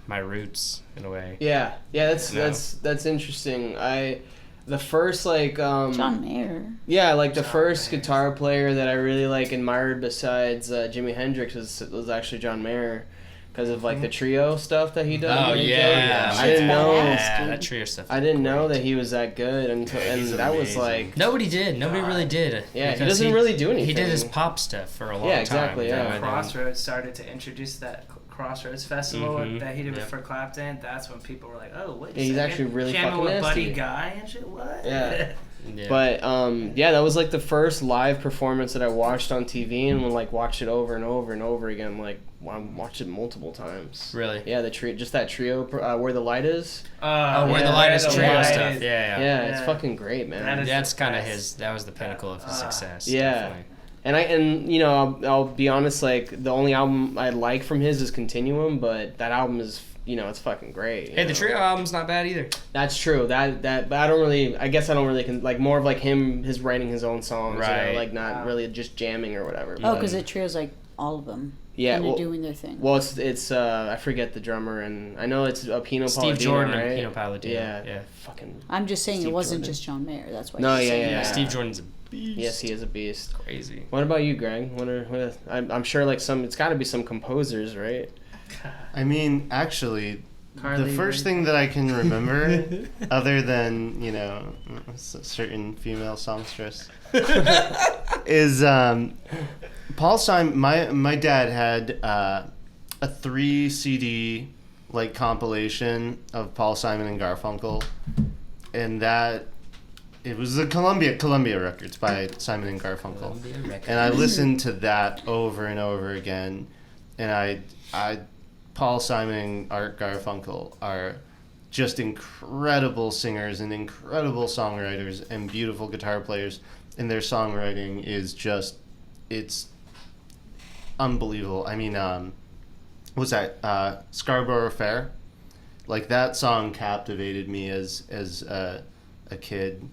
my roots in a way. Yeah, that's You know? that's interesting. The first like John Mayer. yeah, like the first guitar player that I really like admired besides Jimi Hendrix was actually John Mayer, because of like the trio stuff that he does. Oh yeah, I didn't know. Yeah, that trio stuff. I didn't know that he was that good until, and he's that was amazing. like Nobody did. Nobody really did. Yeah, he Because doesn't really do anything. He did his pop stuff for a long time. Yeah, exactly, you know, yeah. and then- Crossroads started to introduce that Crossroads festival Mhm. that he did with Yep. for Clapton. That's when people were like, "Oh, wait, Yeah, he's actually really jamming fucking with Buddy nasty. Guy and shit." What? Yeah. Yeah. But yeah, that was like the first live performance that I watched on TV, and would like watch it over and over and over again. Like I watched it multiple times. Really? Yeah, just that trio, Where the Light Is. Oh, where the Yeah, light is Where the trio Light stuff. Is. Yeah, Yeah, it's Yeah. fucking great, man. That is- That's kind of Yes. his. That was the pinnacle of his success. Yeah. Definitely. And you know, I'll be honest, like the only album I like from his is Continuum, but that album is, you know, it's fucking great. you Hey, the know? trio album's not bad either. That's true. But I don't really. I guess I don't really like more of like his writing his own songs, you Right. know, like not Wow. really just jamming or whatever. Oh, but- because the trio's like all of them. Yeah, And they're well- doing their thing. Well, it's I forget the drummer, and I know it's Pino Steve Palladino, Jordan right? and Pino Palladino. Yeah, Yeah. Fucking. I'm just saying Steve it wasn't Jordan. just John Mayer. That's why. No, she's yeah, saying yeah, that. Steve Jordan's a beast. Yes, he is a beast. Crazy. What about you, Greg? I'm sure like it's got to be some composers, right? I mean, actually, Carly the first Rae. thing that I can remember, other than, you know, certain female songstress, is Paul Simon. My dad had a 3 CD like compilation of Paul Simon and Garfunkel, and that it was the Columbia Records by Simon and Garfunkel. And I listened to that over and over again, and I Paul Simon and Art Garfunkel are just incredible singers and incredible songwriters and beautiful guitar players, and their songwriting is just, it's unbelievable. I mean, what's that? Scarborough Fair? Like, that song captivated me as a kid,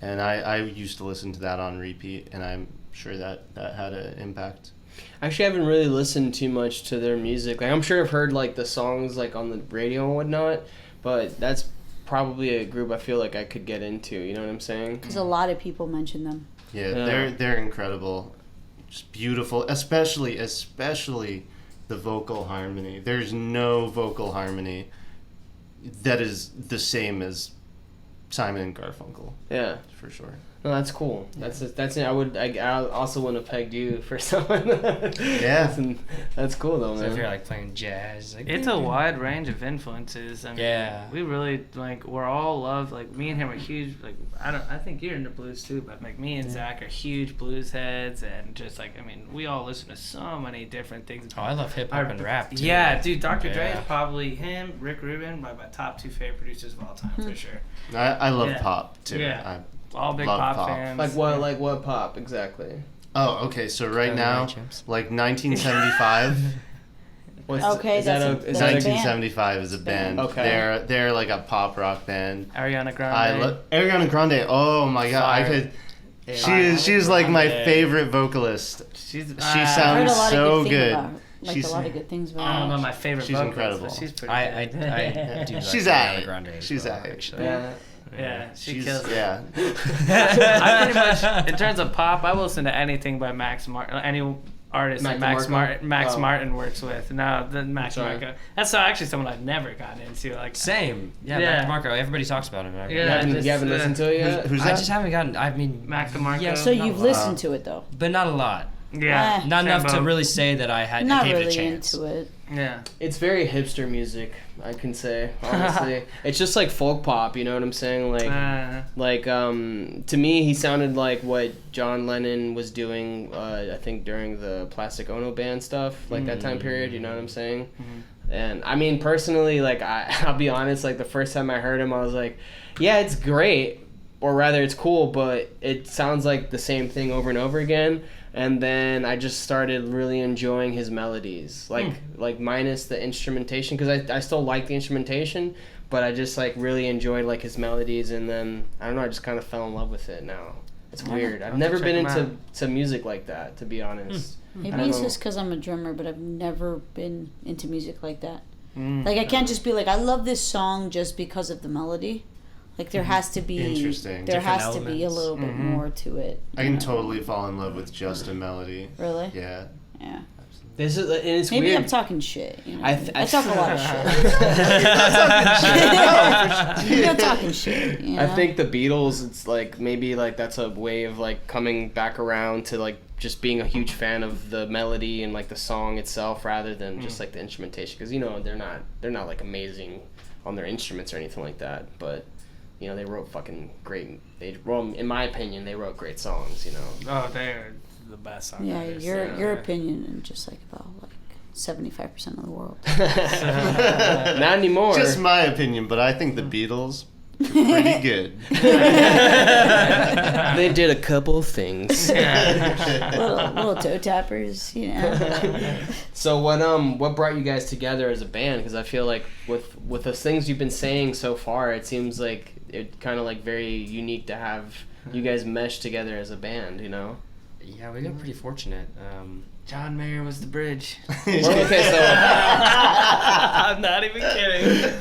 and I used to listen to that on repeat, and I'm sure that had an impact. Actually, I haven't really listened too much to their music. Like, I'm sure I've heard like the songs like on the radio and whatnot, but that's probably a group I feel like I could get into. You know what I'm saying? Because a lot of people mention them. Yeah, Yeah. they're incredible, just beautiful. Especially the vocal harmony. There's no vocal harmony that is the same as Simon and Garfunkel, Yeah. for sure. No, that's cool. That's I also wouldn't have pegged you for someone. Yeah. That's cool though, So if you're man. like playing jazz, like It's a wide range of influences. I mean, Yeah. we really we're all love me and him are huge. Like I think you're into blues too, but like me and Zach are huge blues heads, and just we all listen to so many different things. Oh, I love hip hop and rap too. Yeah, dude, Dr. Dre Yeah. is probably him, Rick Rubin, my top 2 favorite producers of all time for sure. I love Yeah. pop too. Yeah. I All big love pop fans. Like what pop exactly? Oh, okay. So right Tony now, Chimps. like 1975. What's, Okay, is that that's a, a- is that's that a, 1975 is a band. Okay. They're like a pop rock band. Ariana Grande. I love Ariana Grande. Oh my god, I Fire. could. Yeah. She's like my Grande. favorite vocalist. She's She I heard sounds a lot so of good good. things about her. Like She's- a lot of good things I about don't know her. about my favorite She's vocalist, incredible. but she's pretty I good. do like She's Ariana aight. Grande as She's well, aight. actually. yeah. Yeah, she She's, kills it. yeah. I pretty much, in terms of pop, I will listen to anything by Max Martin, any artist Mac that Max DeMarco? Martin, Max Oh. Martin works with. No, the Max Sorry. DeMarco. That's actually someone I've never gotten into. Like, Same. Yeah, Yeah. Mac Marco. Everybody talks about him. Yeah. You just, haven't listened to it yet? Who's I that? just haven't gotten. I mean, Mac DeMarco. Yeah, So not you've a lot. listened to it though. but not a lot. Yeah, Eh. Not same enough to boat. really say that I had. Not I gave it a really chance. into it. Yeah, It's very hipster music, I can say, honestly. It's just like folk pop, you know what I'm saying? To me, he sounded like what John Lennon was doing, I think, during the Plastic Ono Band stuff, like that time period, you know what I'm saying? And, I mean, personally, like, I'll be honest, like, the first time I heard him, I was like, yeah, it's great, or rather, it's cool, but it sounds like the same thing over and over again. And then I just started really enjoying his melodies, like minus the instrumentation, because I still like the instrumentation, but I just like really enjoyed like his melodies, and then I don't know, I just kind of fell in love with it now. It's weird. I've never been into music like that, to be honest. Maybe it's just because I'm a drummer, but I've never been into music like that. Like I can't just be like, I love this song just because of the melody. Like there has to be Interesting. There Different has to be a little bit more to it. I can totally fall in love with just a melody. Really? Yeah. Yeah. This is, and it's Maybe weird. I'm talking shit. You know? I talk a lot of shit. Maybe I'm talking shit. You know? I think the Beatles, it's like maybe like that's a way of like coming back around to like just being a huge fan of the melody and like the song itself rather than just like the instrumentation, because you know they're not like amazing on their instruments or anything like that, but you know they wrote fucking great. In my opinion, they wrote great songs. You know. Oh, they're the best songwriters. Yeah, your opinion and just like about like 75% of the world. Not anymore. Just my opinion, but I think the Beatles are pretty good. They did a couple things. little toe tappers, you know. So what brought you guys together as a band? Because I feel like with the things you've been saying so far, it seems like it kind of like very unique to have you guys mesh together as a band. You know. Yeah, we got pretty fortunate. John Mayer was the bridge. Okay, so I'm not even kidding.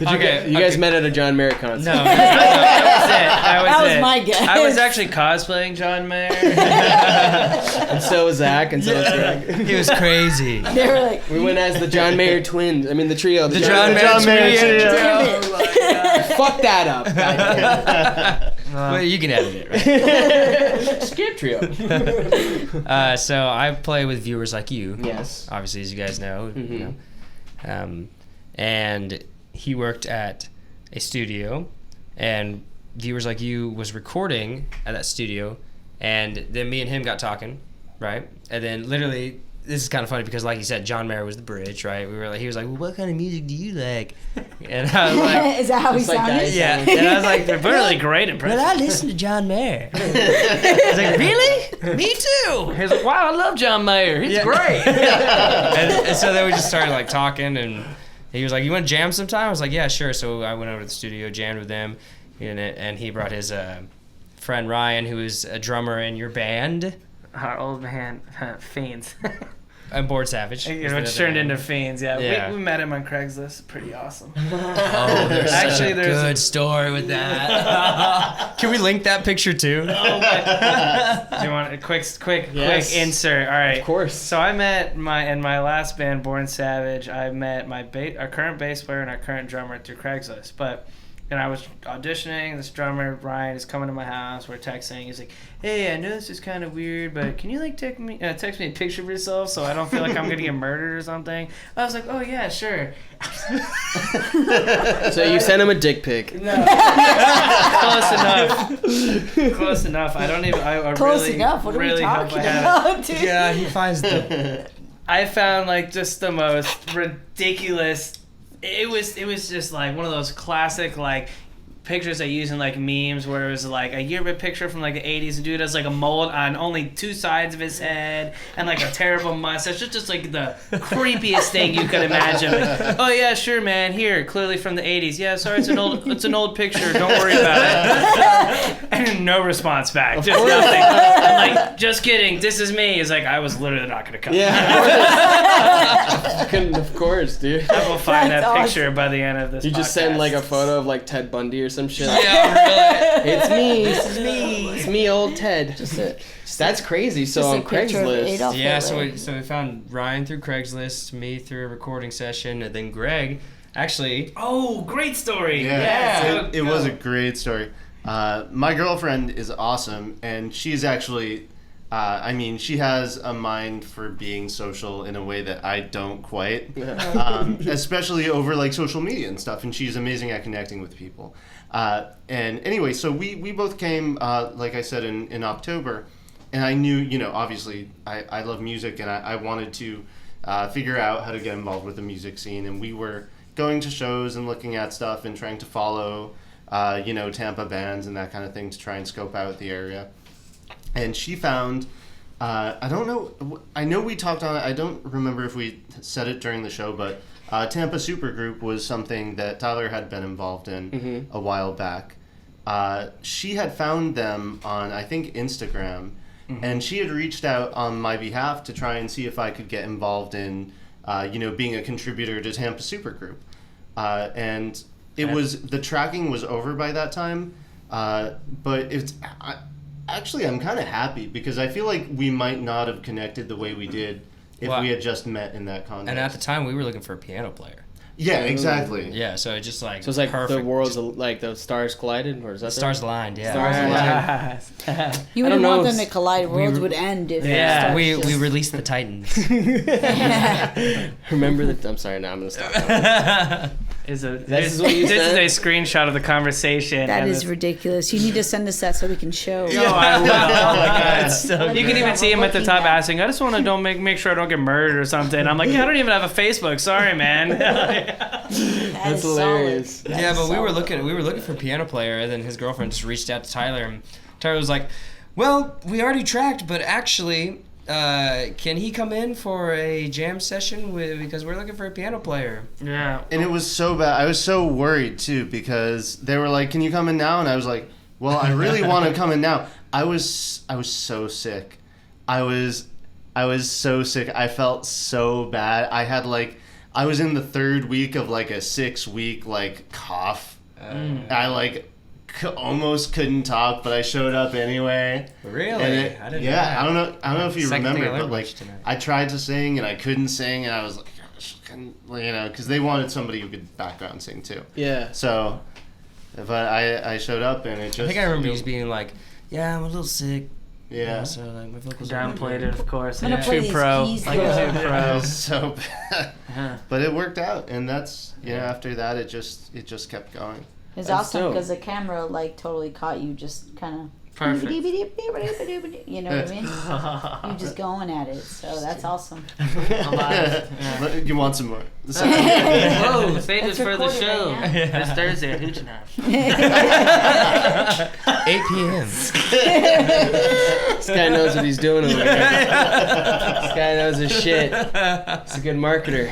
you guys met at a John Mayer concert. No, that was my guess. I was actually cosplaying John Mayer. And so was Zach, and so was Greg. He was crazy. They were like, We went as the John Mayer twins. I mean, the trio. The John Mayer trio. damn it. Fuck that up. Well, you can edit it, right? Skip trio. So I play with viewers like you. Yes. Obviously, as you guys know. Mm-hmm. You know. And he worked at a studio, and viewers like you was recording at that studio, and then me and him got talking, right? And then literally, this is kind of funny because, like you said, John Mayer was the bridge, right? He was like, "Well, what kind of music do you like?" And I was like, is that how he It's like sounded? that. "Yeah." And I was like, they're really great impressions. Well, I listen to John Mayer. I was like, "Really? Me too." He was like, wow, I love John Mayer. He's great. and so then we just started like talking, and he was like, "You want to jam sometime?" I was like, "Yeah, sure." So I went over to the studio, jammed with them, and he brought his friend Ryan, who is a drummer in your band, Our old man, Fiends. and Board Savage. Which turned into Fiends, yeah. Yeah. We met him on Craigslist. Pretty awesome. Oh, there's Actually, such a there's good story with that. Can we link that picture too? Do you want a quick Yes. insert? All right. Of course. So I met in my last band, Born Savage. I met our current bass player and our current drummer through Craigslist. But and I was auditioning. This drummer Ryan is coming to my house. We're texting. He's like, "Hey, I know this is kind of weird, but can you like text me a picture of yourself so I don't feel like I'm gonna get murdered or something?" I was like, "Oh yeah, sure." So you sent him a dick pic. No. Close enough. I don't even. I Close really, enough? What are really we hope talking I had it. about, dude? Yeah, he finds the. I found like just the most ridiculous. It was just like one of those classic like pictures they use in like memes where it was like a yearbook picture from like the 80s and dude has like a mold on only two sides of his head and like a terrible mustache. It's just like the creepiest thing you could imagine. Like, oh yeah, sure man, here, clearly from the 80s. Yeah, sorry, it's an old picture. Don't worry about it. And no response back. Just nothing. I'm like, just kidding. This is me. He's like, I was literally not gonna come. Yeah. Of course, dude. I will find That's that awesome. picture by the end of this. You just podcast. send like a photo of like Ted Bundy or some shit. Yeah, really. It's me. This is me. It's me, old Ted. That's crazy. So Just a on picture of Craigslist. Adolf Yeah, Hitler. so we found Ryan through Craigslist, me through a recording session, and then Greg. Actually, Oh, great story. Yeah, Yes, it was a great story. My girlfriend is awesome, and she's actually, she has a mind for being social in a way that I don't quite, especially over like social media and stuff, and she's amazing at connecting with people. And anyway, so we both came, like I said, in October, and I knew, obviously I love music, and I wanted to figure out how to get involved with the music scene, and we were going to shows and looking at stuff and trying to follow, Tampa bands and that kind of thing to try and scope out the area. And she found I don't know. I know we talked on it. I don't remember if we said it during the show, but Tampa Supergroup was something that Tyler had been involved in a while back. She had found them on, I think, Instagram, and she had reached out on my behalf to try and see if I could get involved in, being a contributor to Tampa Supergroup. And it was, the tracking was over by that time, but actually, I'm kind of happy because I feel like we might not have connected the way we did if we had just met in that context. And at the time, we were looking for a piano player. Yeah, exactly. Yeah, so it just like So it's like perfect. the worlds, like the stars collided, or is that The stars aligned, yeah. Stars aligned. You I don't wouldn't want know. them to collide. Worlds would end if We stars just- released the Titans. Remember that? I'm sorry. Now I'm gonna stop. That. This is what you this said? is a screenshot of the conversation. That and is it's- ridiculous. You need to send us that so we can show. Oh, I will. Oh my god, It's so you can good. even see him at the top Looking at- asking, "I just want to make sure I don't get murdered or something." I'm like, "Yeah, I don't even have a Facebook. Sorry, man." That is hilarious. solid. Yeah, That but is we were solid. looking for a piano player, and then his girlfriend just reached out to Tyler, and Tyler was like, "Well, we already tracked, but actually, can he come in for a jam session because we're looking for a piano player?" Yeah. And it was so bad. I was so worried too because they were like, "Can you come in now?" And I was like, "Well, I really want to come in now." I was so sick. I was so sick. I felt so bad. I was in the 3rd week of like a 6-week like cough. I almost couldn't talk, but I showed up anyway. Really? And I didn't know that. I don't know if you Second thing remember, I learned but like about you tonight. I tried to sing and I couldn't sing, and I was like, because they wanted somebody who could background sing too. Yeah. So, but I showed up and it just. I think I remember you being like, "Yeah, I'm a little sick." Yeah. So like my vocals Downplayed it, of course. I'm gonna Yeah. play Too these pro. keys, Like a though. too It pro. was so bad, Uh-huh. but it worked out, and that's after that it just kept going. It's That's awesome dope. because the camera totally caught you just kind of. Perfect. You know what I mean? You're just going at it, so that's awesome. But you want some more? Whoa, save That's this for the recorded show. right now. This Thursday at Hoochie Knife. 8 p.m. This guy knows what he's doing over there. This guy knows his shit. He's a good marketer.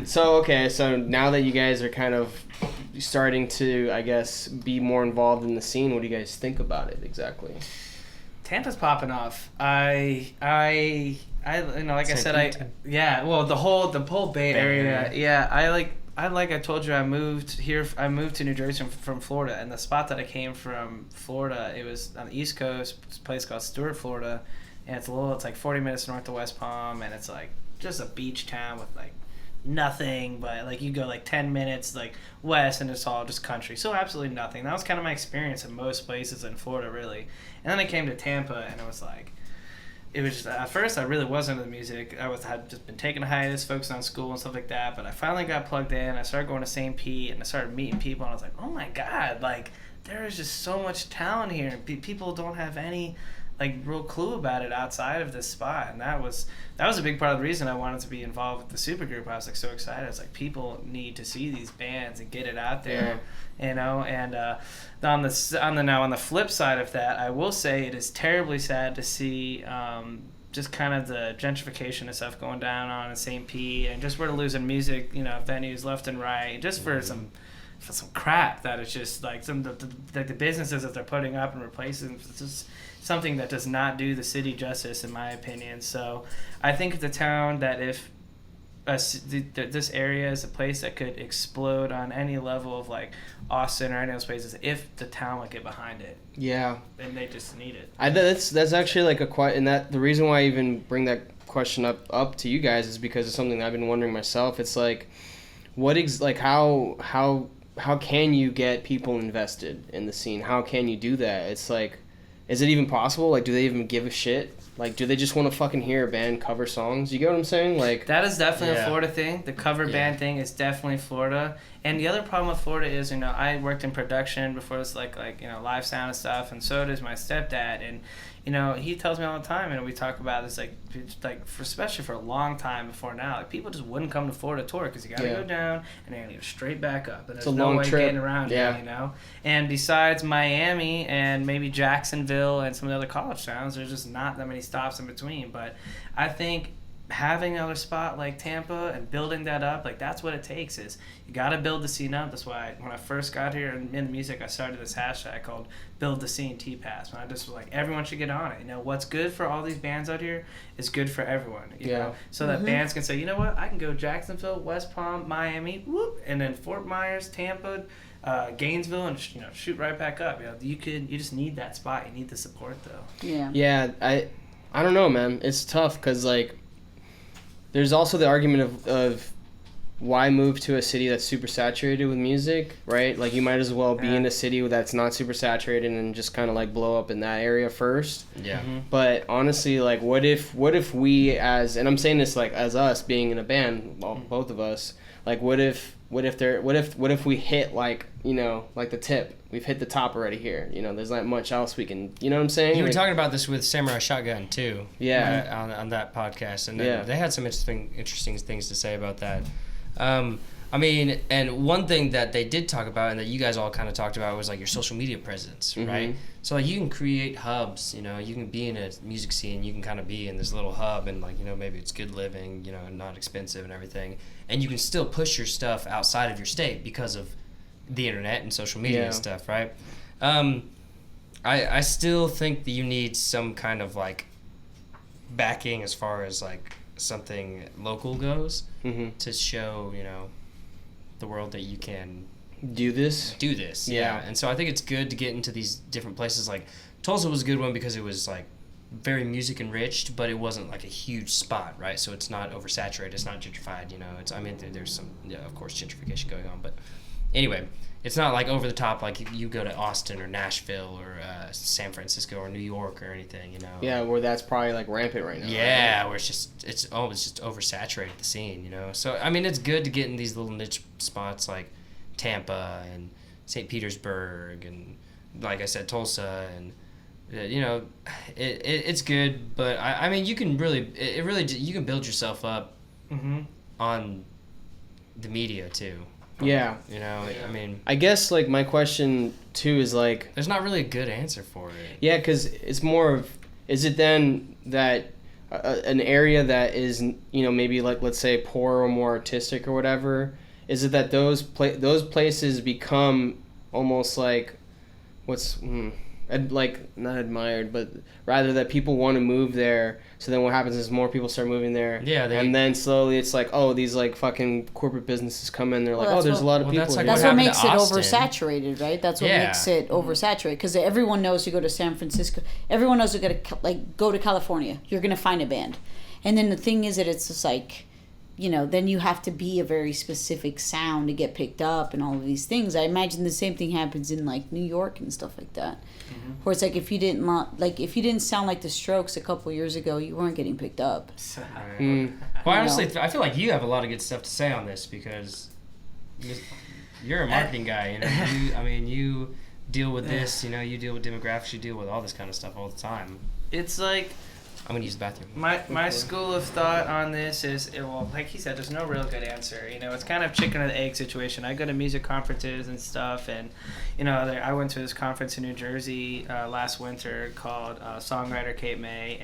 So now that you guys are kind of starting to, I guess, be more involved in the scene, what do you guys think about it exactly? Tampa's popping off. Like I said, the whole Bay Area. Yeah, I told you, I moved to New Jersey from Florida, and the spot that I came from Florida, it was on the East Coast, it's a place called Stewart, Florida, and it's like 40 minutes north of West Palm, and it's like just a beach town with like nothing, but like you go like 10 minutes like west and it's all just country, so absolutely nothing. That was kind of my experience in most places in Florida, really. And then I came to Tampa, and it was just, at first I really wasn't into the music. Had just been taking a hiatus, focused on school and stuff like that, but I finally got plugged in. I started going to St. Pete, and I started meeting people, and I was like, oh my god, like there is just so much talent here. People don't have any like real clue about it outside of this spot, and that was a big part of the reason I wanted to be involved with the supergroup. I was like so excited. I was like, people need to see these bands and get it out there, you know. And on the flip side of that, I will say it is terribly sad to see just kind of the gentrification and stuff going down on in St. Pete, and just we're losing music, venues left and right, just for some crap that is just like the businesses that they're putting up and replacing. It's just something that does not do the city justice, in my opinion. So I think the town that if this area is a place that could explode on any level of like Austin or any of those places, if the town would get behind it. Yeah. And they just need it. That's actually like and that the reason why I even bring that question up to you guys is because it's something that I've been wondering myself. It's like, how can you get people invested in the scene? How can you do that? It's like, is it even possible? Like, do they even give a shit? Like, do they just want to fucking hear a band cover songs? You get what I'm saying? Like, that is definitely Yeah. a Florida thing. The cover band thing is definitely Florida. And the other problem with Florida is, you know, I worked in production before this, like you know, live sound and stuff, and so does my stepdad. And you know, he tells me all the time, and we talk about this, especially for a long time before now, like people just wouldn't come to Florida tour because you got to go down and then you go straight back up, and there's no way getting around it, you know. And besides Miami and maybe Jacksonville and some of the other college towns, there's just not that many stops in between. But I think having another spot like Tampa and building that up, like that's what it takes. Is you got to build the scene up. That's why when I first got here in the music, I started this hashtag called Build the Scene TPAS. And I just was like, everyone should get on it. You know, what's good for all these bands out here is good for everyone. You know, so that bands can say, you know what, I can go Jacksonville, West Palm, Miami, whoop, and then Fort Myers, Tampa, Gainesville, and you know, shoot right back up. You know, you just need that spot. You need the support though. Yeah. I don't know, man. It's tough because like. There's also the argument of why move to a city that's super saturated with music, right? Like, you might as well be in a city that's not super saturated and just kind of, like, blow up in that area first. Yeah. Mm-hmm. But honestly, like, what if we as, and I'm saying this, like, as us being in a band, well, both of us, like, what if we hit, like, you know, like the tip? We've hit the top already here. You know, there's not much else we can, you know what I'm saying? You were talking about this with Samurai Shotgun, too. Yeah. On that podcast. And they had some interesting things to say about that. I mean, and one thing that they did talk about and that you guys all kind of talked about was, like, your social media presence, right? So, like, you can create hubs, you know, you can be in a music scene, you can kind of be in this little hub and, like, you know, maybe it's good living, you know, and not expensive and everything. And you can still push your stuff outside of your state because of the internet and social media and stuff, right? I still think that you need some kind of, like, backing as far as, like, something local goes to show, you know, the world that you can do this. Yeah. And so I think it's good to get into these different places. Like, Tulsa was a good one because it was, like, very music enriched, but it wasn't, like, a huge spot, right? So it's not oversaturated, it's not gentrified, you know. There's some, of course, gentrification going on, but anyway, it's not like over the top, like you go to Austin or Nashville or San Francisco or New York or anything, you know. Yeah, where that's probably like rampant right now. Yeah, right? Where it's just oversaturated the scene, you know. So I mean, it's good to get in these little niche spots like Tampa and St. Petersburg and, like I said, Tulsa, and you know, it's good. But I mean, you can you can build yourself up on the media too. Yeah. You know, I mean, I guess, like, my question, too, is, like... There's not really a good answer for it. Yeah, because it's more of... Is it then that an area that is, you know, maybe, like, let's say, poor or more artistic or whatever, is it that those places become almost like... like, not admired, but rather that people want to move there. So then what happens is more people start moving there. Yeah. And then slowly it's like, oh, these, like, fucking corporate businesses come in. They're like, oh, there's a lot of people here. That's what makes it oversaturated, right? That's what makes it oversaturated. Because everyone knows you go to San Francisco. Everyone knows you go to California. You're going to find a band. And then the thing is that it's just like... You know, then you have to be a very specific sound to get picked up and all of these things. I imagine the same thing happens in, like, New York and stuff like that. Where it's like if you didn't sound like the Strokes a couple years ago, you weren't getting picked up. Well, honestly, I feel like you have a lot of good stuff to say on this because you're a marketing guy. You know, you deal with this. You know, you deal with demographics. You deal with all this kind of stuff all the time. It's like... I'm gonna use the bathroom. My school of thought on this is, well, like he said, there's no real good answer. You know, it's kind of chicken or the egg situation. I go to music conferences and stuff, and you know, I went to this conference in New Jersey last winter called Songwriter Cape May,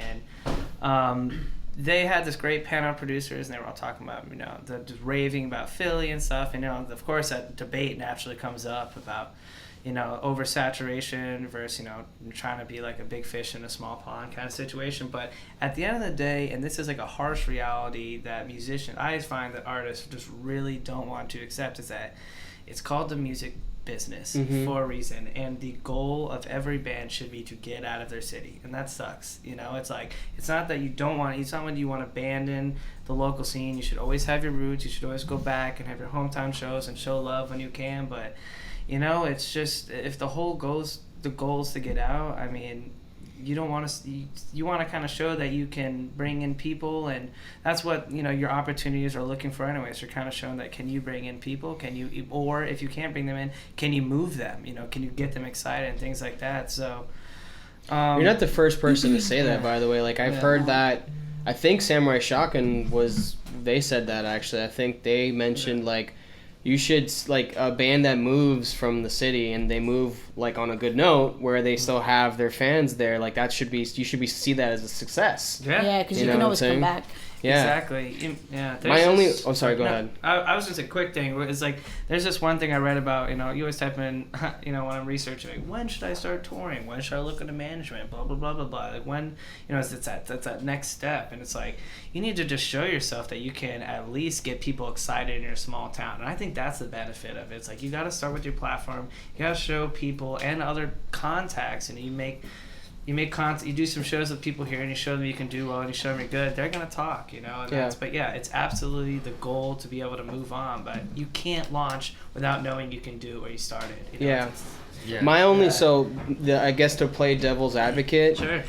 and they had this great panel of producers, and they were all talking about, you know, just raving about Philly and stuff. And, you know, of course, that debate naturally comes up about, you know, oversaturation versus, you know, trying to be like a big fish in a small pond kind of situation. But at the end of the day, and this is like a harsh reality that I find that artists just really don't want to accept, is that it's called the music business for a reason, and the goal of every band should be to get out of their city, and that sucks. You know, it's like, it's not that it's not when you want to abandon the local scene. You should always have your roots. You should always go back and have your hometown shows and show love when you can. But you know, it's just, if the goal is to get out, I mean, you don't want to you want to kind of show that you can bring in people, and that's what your opportunities are looking for anyways. You're kind of showing that can you bring in people, can you, or if you can't bring them in, can you move them, can you get them excited and things like that. So you're not the first person to say that, by the way. Like I've heard that. I think Samurai Shotgun they said that actually. I think they mentioned like you should, like, a band that moves from the city and they move like on a good note where they still have their fans there, like that should be, you should see that as a success. Yeah, because you can always come back. Yeah. Exactly. Yeah. My only... Oh, sorry, go ahead. I was just a quick thing. It's like, there's this one thing I read about, you always type in, when I'm researching, like, when should I start touring? When should I look into management? Blah, blah, blah, blah, blah. Like, when, it's that next step. And it's like, you need to just show yourself that you can at least get people excited in your small town. And I think that's the benefit of it. It's like, you got to start with your platform. You got to show people and other contacts, and you do some shows with people here and you show them you can do well and you show them you're good, they're going to talk, but it's absolutely the goal to be able to move on, but you can't launch without knowing you can do what you started. My only, I guess to play devil's advocate, sure.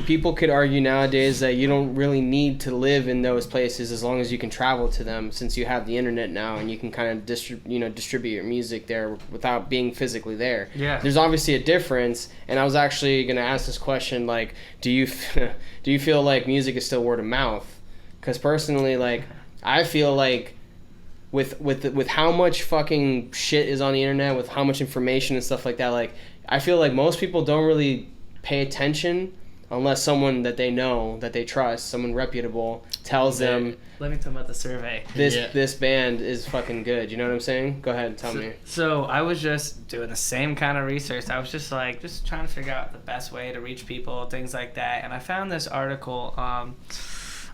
People could argue nowadays that you don't really need to live in those places as long as you can travel to them, since you have the internet now and you can kind of distribute your music there without being physically there. Yeah. There's obviously a difference, and I was actually going to ask this question, like, do you feel like music is still word of mouth? Because personally, like, I feel like with how much fucking shit is on the internet, with how much information and stuff like that, like, I feel like most people don't really pay attention unless someone that they know, that they trust, someone reputable, tells them, let me talk about the survey. This band is fucking good. You know what I'm saying? Go ahead and tell me. So I was just doing the same kind of research. I was just trying to figure out the best way to reach people, things like that. And I found this article.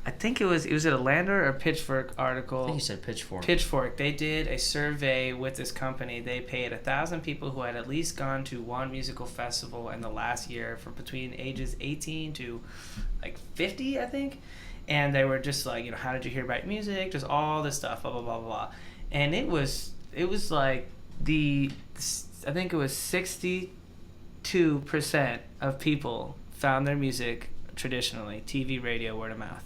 I think it was it a Lander or Pitchfork article. I think you said Pitchfork. Pitchfork. They did a survey with this company. They paid 1,000 people who had at least gone to one musical festival in the last year, from between ages 18 to like 50, I think. And they were just like, how did you hear about music? Just all this stuff, blah, blah, blah, blah. And it was like I think it was 62% of people found their music traditionally, TV, radio, word of mouth.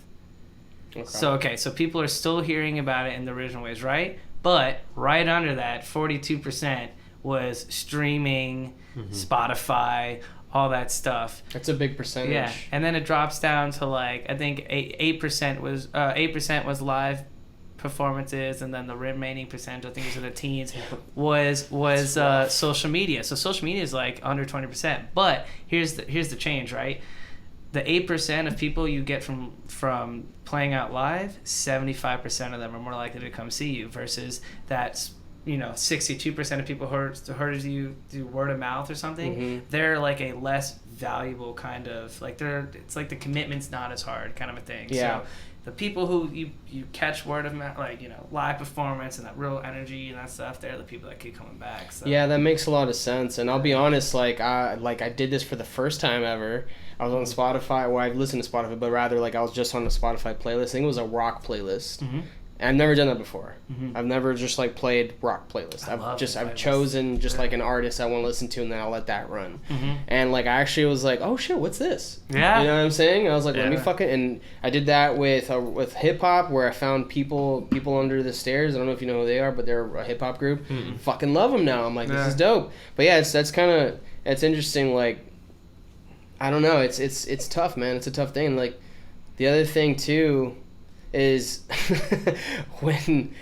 Okay. So people are still hearing about it in the original ways, right? But right under that, 42% was streaming, Spotify, all that stuff. That's a big percentage. Yeah, and then it drops down to like, I think 8% was live performances, and then the remaining percentage, I think it was in the teens, was social media. So social media is like under 20%. But here's the change, right? The 8% of people you get from playing out live, 75% of them are more likely to come see you, versus that 62% of people who heard you do word of mouth or something. Mm-hmm. They're like a less valuable kind of, like, it's like the commitment's not as hard kind of a thing. Yeah. So the people who you catch word of mouth, like, live performance and that real energy and that stuff, they're the people that keep coming back. So. Yeah, that makes a lot of sense. And I'll be honest, I did this for the first time ever. I was on Spotify, well, I listened to Spotify, but rather, like, I was just on the Spotify playlist. I think it was a rock playlist. Mm-hmm. And I've never done that before. Mm-hmm. I've never just, like, played rock playlists. I've chosen just, like, an artist I want to listen to, and then I'll let that run. Mm-hmm. And, like, I actually was like, oh, shit, what's this? Yeah. You know what I'm saying? I was like, let me fucking... And I did that with hip-hop, where I found people under the stairs. I don't know if you know who they are, but they're a hip-hop group. Mm-hmm. Fucking love them now. I'm like, this is dope. But, yeah, it's interesting, like... I don't know. It's tough, man. It's a tough thing. Like, the other thing too is when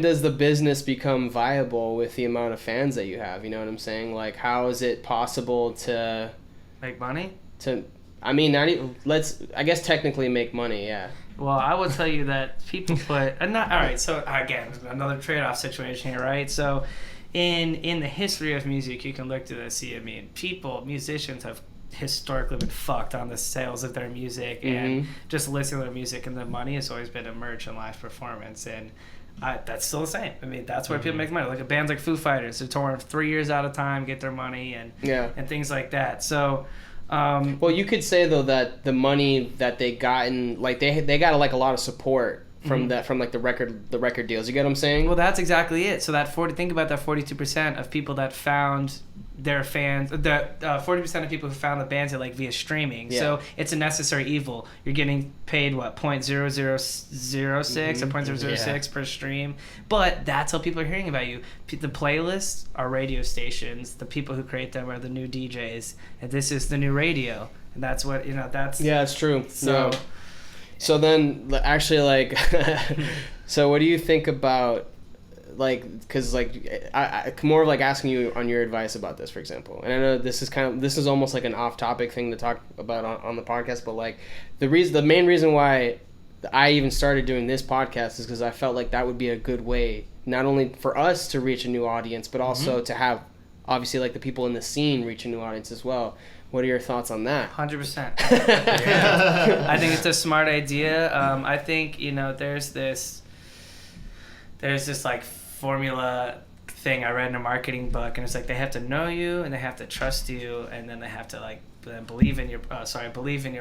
does the business become viable with the amount of fans that you have? You know what I'm saying? Like, how is it possible to make money? I guess technically make money. Yeah. Well, I will tell you that people put all right. So again, another trade-off situation here, right? So, in the history of music, you can look to this. See, musicians have historically been fucked on the sales of their music and just listening to their music, and the money has always been a merch and live performance, and that's still the same. I mean, that's where people make money. Like, a bands like Foo Fighters, they're touring 3 years at a time, get their money, and things like that. So well, you could say though that the money that they gotten, like, they got like a lot of support from like the record deals. You get what I'm saying? Well, that's exactly it. So think about that 42% of people that found their fans, the 40% of people who found the bands that like via streaming. Yeah. So it's a necessary evil. You're getting paid what, 0.0006 or 0.006 per stream, but that's how people are hearing about you. The playlists are radio stations. The people who create them are the new DJs, and this is the new radio. And that's what That's it's true. So. Yeah. So then, actually, like, so what do you think about, like, because, like, I more of, like, asking you on your advice about this, for example. And I know this is almost like an off-topic thing to talk about on the podcast, but, like, the main reason why I even started doing this podcast is because I felt like that would be a good way, not only for us to reach a new audience, but also to have, obviously, like, the people in the scene reach a new audience as well. What are your thoughts on that? 100%. Yeah. I think it's a smart idea. I think, there's this like formula thing I read in a marketing book, and it's like they have to know you and they have to trust you, and then they have to like believe in your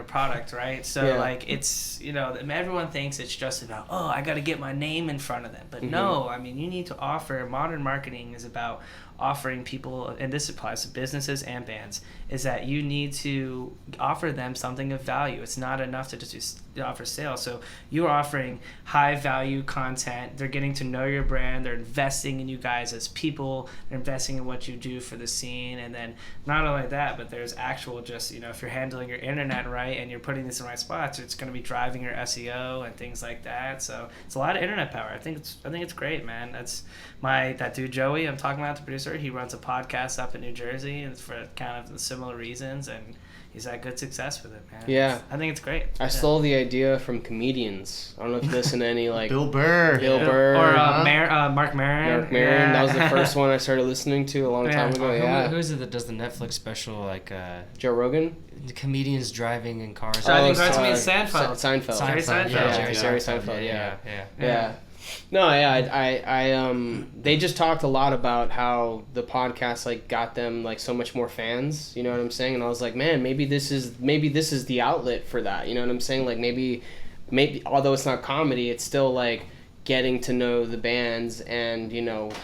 product, right? So like it's everyone thinks it's just about I got to get my name in front of them, but no, I mean you need to offer. Modern marketing is about offering people, and this applies to businesses and bands, is that you need to offer them something of value. It's not enough to just offer sales. So you're offering high value content. They're getting to know your brand. They're investing in you guys as people. They're investing in what you do for the scene. And then not only that, but there's actual just, if you're handling your internet right and you're putting this in the right spots, it's going to be driving your SEO and things like that. So it's a lot of internet power. I think it's great, man. That's that dude Joey I'm talking about, the producer. He runs a podcast up in New Jersey, and it's for kind of the similar reasons, and he's had good success with it, man. Yeah. I think it's great. I stole the idea from comedians. I don't know if you listen to any, like... Bill Burr. Or Mark Maron. Mark Maron. That was the first one I started listening to a long time ago, Who is it that does the Netflix special, like... Joe Rogan? The comedians driving in cars. Driving cars, I mean Seinfeld. Seinfeld. Jerry Seinfeld. Jerry Seinfeld, yeah. No, I they just talked a lot about how the podcast like got them like so much more fans, you know what I'm saying? And I was like, man, maybe this is the outlet for that, you know what I'm saying? Like maybe although it's not comedy, it's still like getting to know the bands and,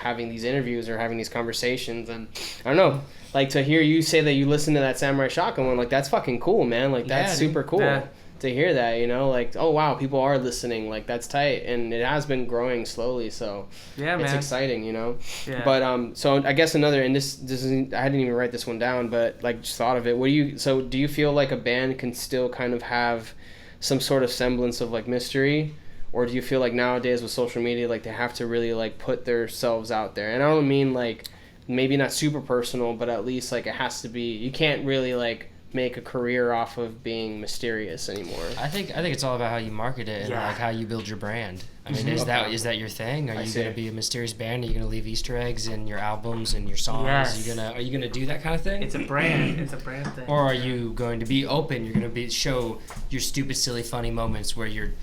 having these interviews or having these conversations. And I don't know, like to hear you say that you listen to that Samurai Shotgun one, like that's fucking cool, man. Like that's super cool. Yeah. To hear that, like, oh wow, people are listening, like that's tight, and it has been growing slowly, so it's exciting, Yeah. But so I guess another, and this is, I didn't even write this one down, but like just thought of it. Do you feel like a band can still kind of have some sort of semblance of like mystery, or do you feel like nowadays with social media, like they have to really like put themselves out there? And I don't mean like maybe not super personal, but at least like it has to be. You can't really like make a career off of being mysterious anymore. I think it's all about how you market it and like how you build your brand. I mean, is that your thing? Are you going to be a mysterious band? Are you going to leave Easter eggs in your albums and your songs? Yes. Are you gonna do that kind of thing? It's a brand. It's a brand thing. Or are you going to be open? You're going to show your stupid, silly, funny moments where you're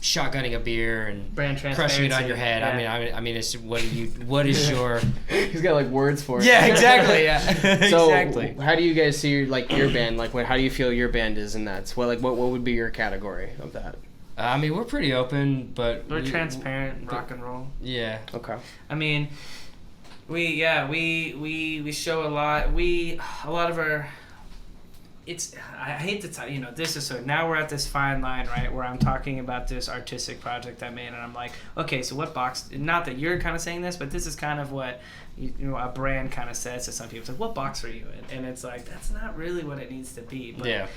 shotgunning a beer and crushing it on your head. Yeah. I mean, it's what is your? He's got like words for it. Yeah, exactly. Yeah, so exactly. How do you guys see your band? Like, how do you feel your band is in that? What would be your category of that? I mean, we're pretty open, but we're transparent, rock and roll. Yeah. Okay. I mean, we show a lot. A lot of our. I hate to tell this is so now we're at this fine line, right, where I'm talking about this artistic project I made, and I'm like, okay, so what box, not that you're kind of saying this, but this is kind of what a brand kind of says to some people. It's like, what box are you in? And it's like, that's not really what it needs to be, but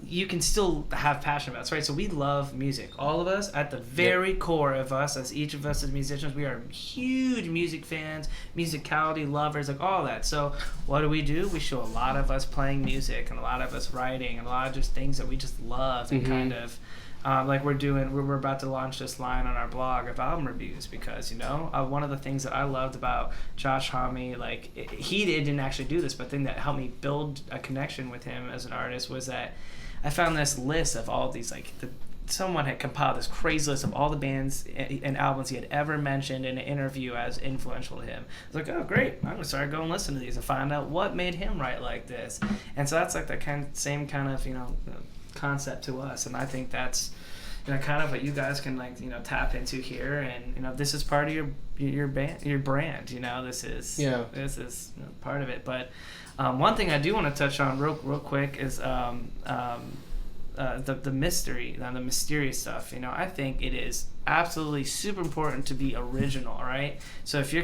you can still have passion about it, right? So we love music, all of us. At the very core of us, as each of us as musicians, we are huge music fans, musicality lovers, like all that. So what do? We show a lot of us playing music and a lot of us writing and a lot of just things that we just love and kind of like we're about to launch this line on our blog of album reviews because one of the things that I loved about Josh Homme, like he didn't actually do this, but the thing that helped me build a connection with him as an artist was that I found this list of all of these, like someone had compiled this crazy list of all the bands and albums he had ever mentioned in an interview as influential to him. I was like, oh great, I'm gonna start going listen to these and find out what made him write like this. And so that's like the same kind of concept to us, and I think that's kind of what you guys can tap into here, and this is part of your brand. This is part of it. But one thing I do want to touch on real quick is the mystery, the mysterious stuff. I think it is absolutely super important to be original, right? So if you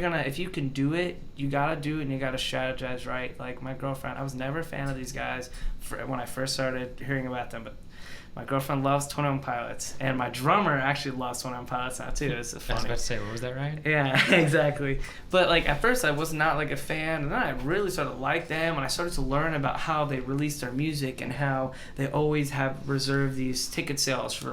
can do it, you gotta do it, and you gotta strategize, right? Like my girlfriend, I was never a fan of these guys when I first started hearing about them, but my girlfriend loves 21 Pilots, and my drummer actually loves 21 Pilots now too. It's funny. I was about to say, what was that, right? Yeah, exactly. But at first I was not a fan, and then I really started to like them, and I started to learn about how they release their music and how they always have reserved these ticket sales for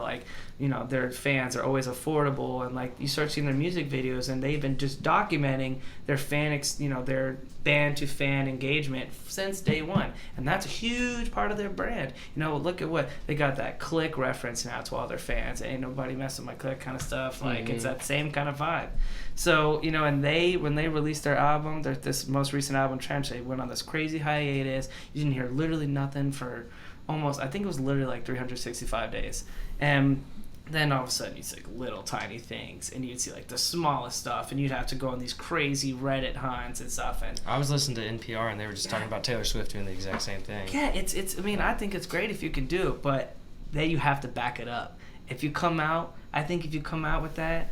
their fans are always affordable, and you start seeing their music videos, and they've been just documenting their their band to fan engagement since day one, and that's a huge part of their brand. Look at what they got, that click reference now to all their fans. Ain't nobody messing with my click kind of stuff. It's that same kind of vibe. So and when they released their album, this most recent album, Trench, they went on this crazy hiatus. You didn't hear literally nothing for almost, I think it was literally 365 days, and then all of a sudden you'd see little tiny things, and you'd see the smallest stuff, and you'd have to go on these crazy Reddit hunts and stuff. And I was listening to NPR, and they were just talking about Taylor Swift doing the exact same thing. Yeah, it's. I mean, I think it's great if you can do it, but then you have to back it up. If you come out with that,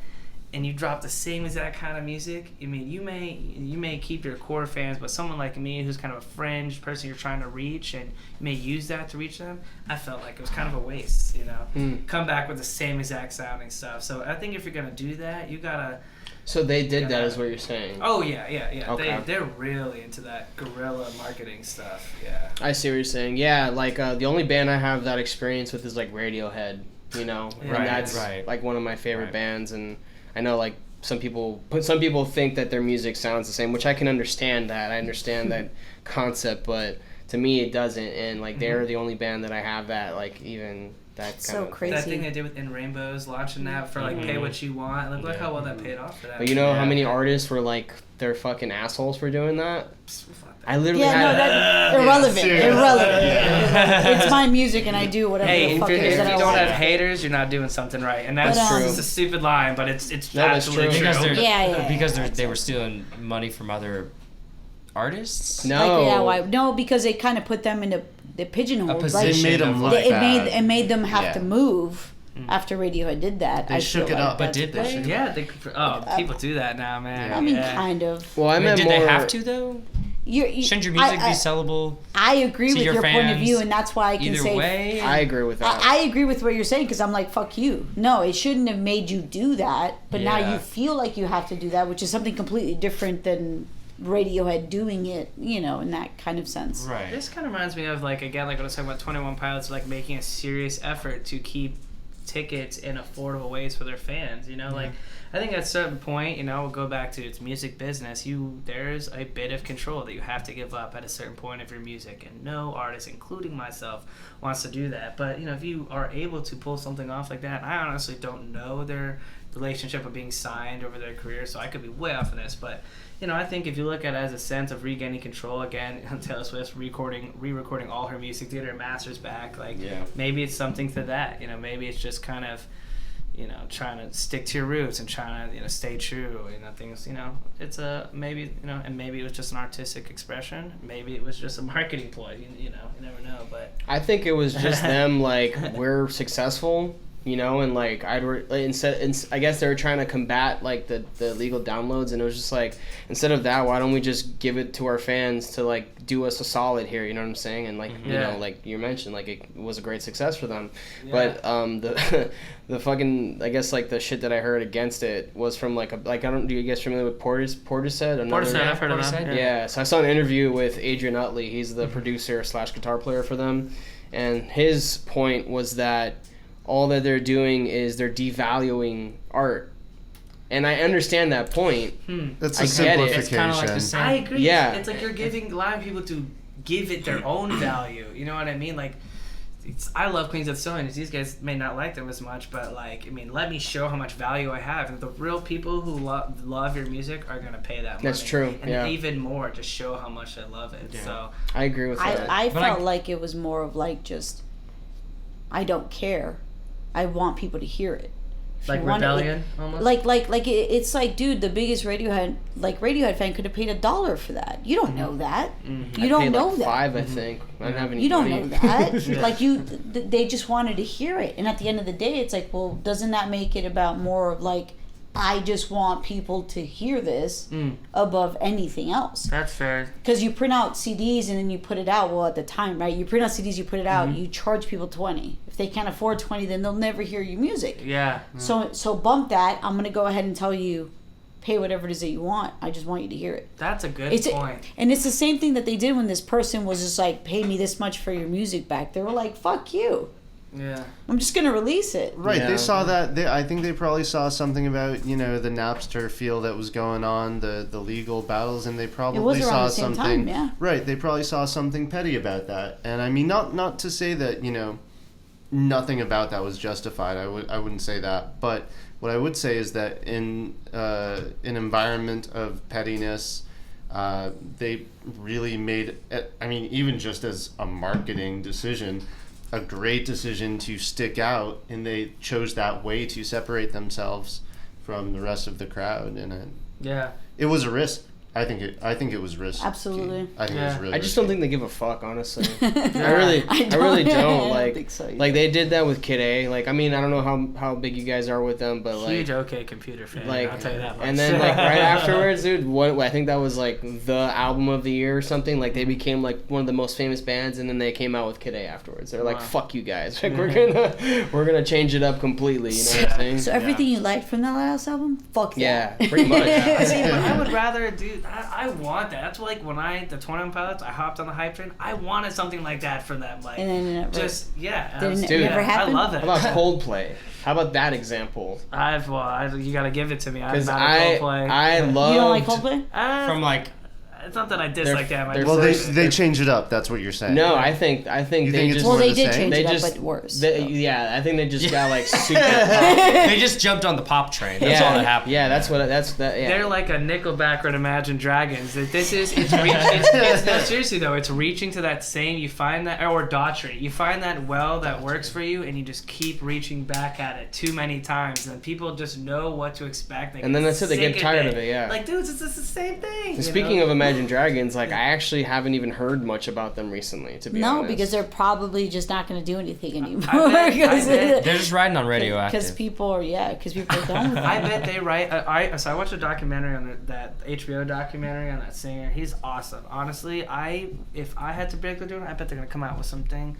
and you drop the same exact kind of music, I mean, you may keep your core fans, but someone like me who's kind of a fringe person you're trying to reach, and you may use that to reach them, I felt like it was kind of a waste, Come back with the same exact sounding stuff. So I think if you're gonna do that, you gotta. So they did that, is what you're saying? Oh yeah. Okay. They're really into that guerrilla marketing stuff. Yeah. I see what you're saying. Yeah, the only band I have that experience with is Radiohead. And that's one of my favorite bands, and I know some people think that their music sounds the same, which I can understand that. I understand that concept, but to me it doesn't. And they're the only band that I have that even that kind so of crazy. That thing they did with In Rainbows, launching that for pay what you want. Look how well that paid off for that. But how many artists were they're fucking assholes for doing that? I literally that's irrelevant. It's my music, and I do whatever the fuck it is that I want. If you don't have haters, you're not doing something right, and that's true. It's a stupid line, but it's absolutely true. Because they were stealing money from other artists. No, no, because they kind of put them in the pigeonhole. They made them look bad. It made them have to move. After Radiohead did that, they shook it up. But did they? Yeah, people do that now, man. I mean, kind of. Well, did they have to though? Shouldn't your music be sellable? I agree with your point of view, and that's why I can say. Way? I agree with that. I agree with what you're saying, because I'm fuck you. No, it shouldn't have made you do that, but now you feel like you have to do that, which is something completely different than Radiohead doing it, in that kind of sense. Right. This kind of reminds me of again, when I was talking about 21 Pilots, making a serious effort to keep tickets in affordable ways for their fans. I think at a certain point, we'll go back to its music business. There's a bit of control that you have to give up at a certain point of your music, and no artist, including myself, wants to do that. But if you are able to pull something off like that, I honestly don't know their relationship of being signed over their career, so I could be way off of this, but I think if you look at it as a sense of regaining control, again, Taylor Swift re-recording all her music, to get her masters back, maybe it's something to that. Maybe it's just kind of, trying to stick to your roots and trying to, stay true. Things, it's maybe, and maybe it was just an artistic expression. Maybe it was just a marketing ploy. You never know. But I think it was just them we're successful. And I guess they were trying to combat the illegal downloads, and it was just instead of that, why don't we just give it to our fans to do us a solid here, you know what I'm saying? And you mentioned, it was a great success for them. But the fucking, I guess the shit that I heard against it was from do you guys familiar with Portishead? Portishead, I've heard of that. Yeah, so I saw an interview with Adrian Utley. He's the producer / guitar player for them, and his point was that all that they're doing is they're devaluing art. And I understand that point. That's a I simplification. Get it. It's kind of the same. I agree. Yeah. It's you're allowing people to give it their own value. You know what I mean? I love Queens of the Stone Age. These guys may not like them as much, but let me show how much value I have. And the real people who love your music are gonna pay that money. That's true. And even more, just show how much they love it. Yeah. So I agree with that. I felt like it was more of just, I don't care. I want people to hear it. If Like you want rebellion, almost. It's like, dude, the biggest Radiohead fan could have paid $1 for that. You don't know that. You don't paid know like that. $5, I think. I don't have any You don't money. know that. Like they just wanted to hear it, and at the end of the day, it's like, well, doesn't that make it about more of like, I just want people to hear this above anything else? That's fair. Because you print out CDs and then you put it out. Well, at the time, right? You print out CDs, you put it out. You charge people $20. If they can't afford $20, then they'll never hear your music. Yeah. So bump that. I'm gonna go ahead and tell you, pay whatever it is that you want. I just want you to hear it. That's a good point. And it's the same thing that they did when this person was just like, pay me this much for your music back. They were like, fuck you. Yeah. I'm just gonna release it. Right, Yeah. they saw that. I think they probably saw something about the Napster feel that was going on, the legal battles, and they probably was around saw the same something. time, yeah. Right, they probably saw something petty about that, and I mean, not to say that nothing about that was justified. I wouldn't say that, but what I would say is that in an environment of pettiness, they really made. I mean, even just as a marketing decision, a great decision to stick out, and they chose that way to separate themselves from the rest of the crowd, and it was a risk. I think it was risky. Absolutely. I think it was really. I just don't think they give a fuck, honestly. I I really don't. I Like, think so either. like they did that with Kid A. Like, I mean, I don't know how big you guys are with them, but like, Huge OK Computer fan. like, I'll tell you that much. and then like right afterwards, dude, I think that was like the album of the year or something. Like, they became like one of the most famous bands, and then they came out with Kid A afterwards. They're like, Wow. fuck you guys. Like, we're gonna change it up completely. You know what I'm saying? So everything you liked from that last album, fuck that. Yeah, pretty much. See, but I would rather do. I want that. That's like when the 21 Pilots, I hopped on the hype train. I wanted something like that for them. Like, And then it never- just Dude, never happened? I love it. How about Coldplay? How about that example? You gotta give it to me. I'm Because not a Coldplay. I love. You don't like Coldplay? From like. It's not that I dislike them. I they're just Well, like they change it up. That's what you're saying. No, I think You they think it's just. more Well, they the did same? change They it just- up, but worse. Yeah, I think they just got like super. They just jumped on the pop train. That's all that happened. Yeah, that's what. That's that. Yeah. They're like a Nickelback or an Imagine Dragons. That this is it's no, seriously though, it's reaching to that same. You find that or Daughtry. You find that well that works for you, and you just keep reaching back at it too many times, and people just know what to expect. And then that's it. They get tired of it. Yeah. Like, dudes, it's the same thing. And speaking of Imagine Dragons, like I actually haven't even heard much about them recently. To be honest. No, because they're probably just not going to do anything anymore. I bet. They're just riding on radioactive. Because people are done with it. I bet they write. So I watched a documentary on that HBO documentary on that singer. He's awesome. Honestly, if I had to predict what they're doing, I bet they're gonna come out with something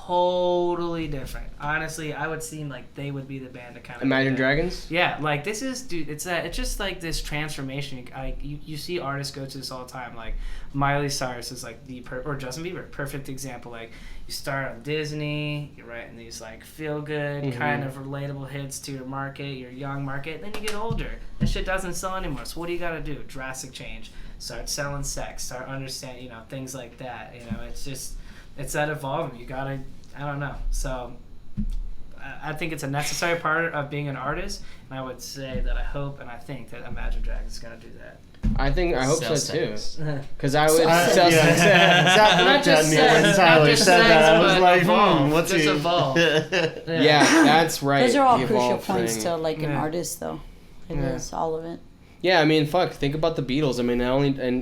totally different. Honestly, I would seem like they would be the band to kind of Imagine Dragons. Yeah, like this is, dude. It's just like this transformation. You see artists go to this all the time. Like Miley Cyrus is like or Justin Bieber, perfect example. Like you start on Disney, you're writing these like feel good kind of relatable hits to your market, your young market. Then you get older, that shit doesn't sell anymore. So what do you got to do? Drastic change. Start selling sex. Start understanding, things like that. It's that evolving. You gotta, I don't know. So I think it's a necessary part of being an artist, and I would say that I hope and I think that Imagine Dragons is gonna do that. I hope Sell so too. sex. Because I would. Zach looked at me when Tyler said that. I was like, what's just he? evolve. Yeah, that's right. Those are all the crucial evolved points thing. to like an Yeah. artist, though. It Yeah. is all of it. Yeah, I mean, fuck. Think about the Beatles. I mean,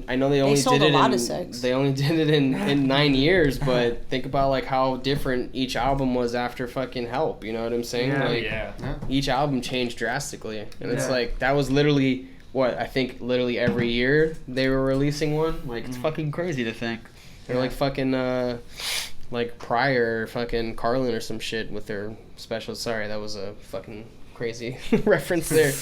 I know they only sold did a it lot in of sex. they only did it in 9 years, but think about like how different each album was after fucking Help. You know what I'm saying? Yeah. Like Yeah. each album changed drastically, and it's Yeah. like that was literally what I think literally every year they were releasing one. Like it's fucking crazy to think. They're like fucking like Pryor or fucking Carlin or some shit with their specials. Sorry, that was a fucking crazy reference there.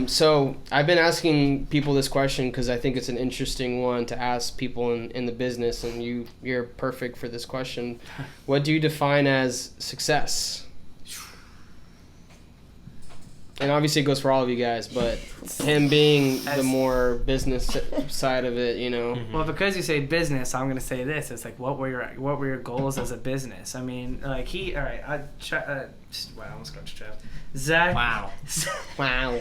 So I've been asking people this question because I think it's an interesting one to ask people in the business, and you're perfect for this question. What do you define as success? And obviously it goes for all of you guys, but him being the more business side of it, Well, because you say business, I'm gonna say this. It's like, what were your goals as a business? I mean, like all right. Wow, I almost got Trev. Zach. Wow. Wow.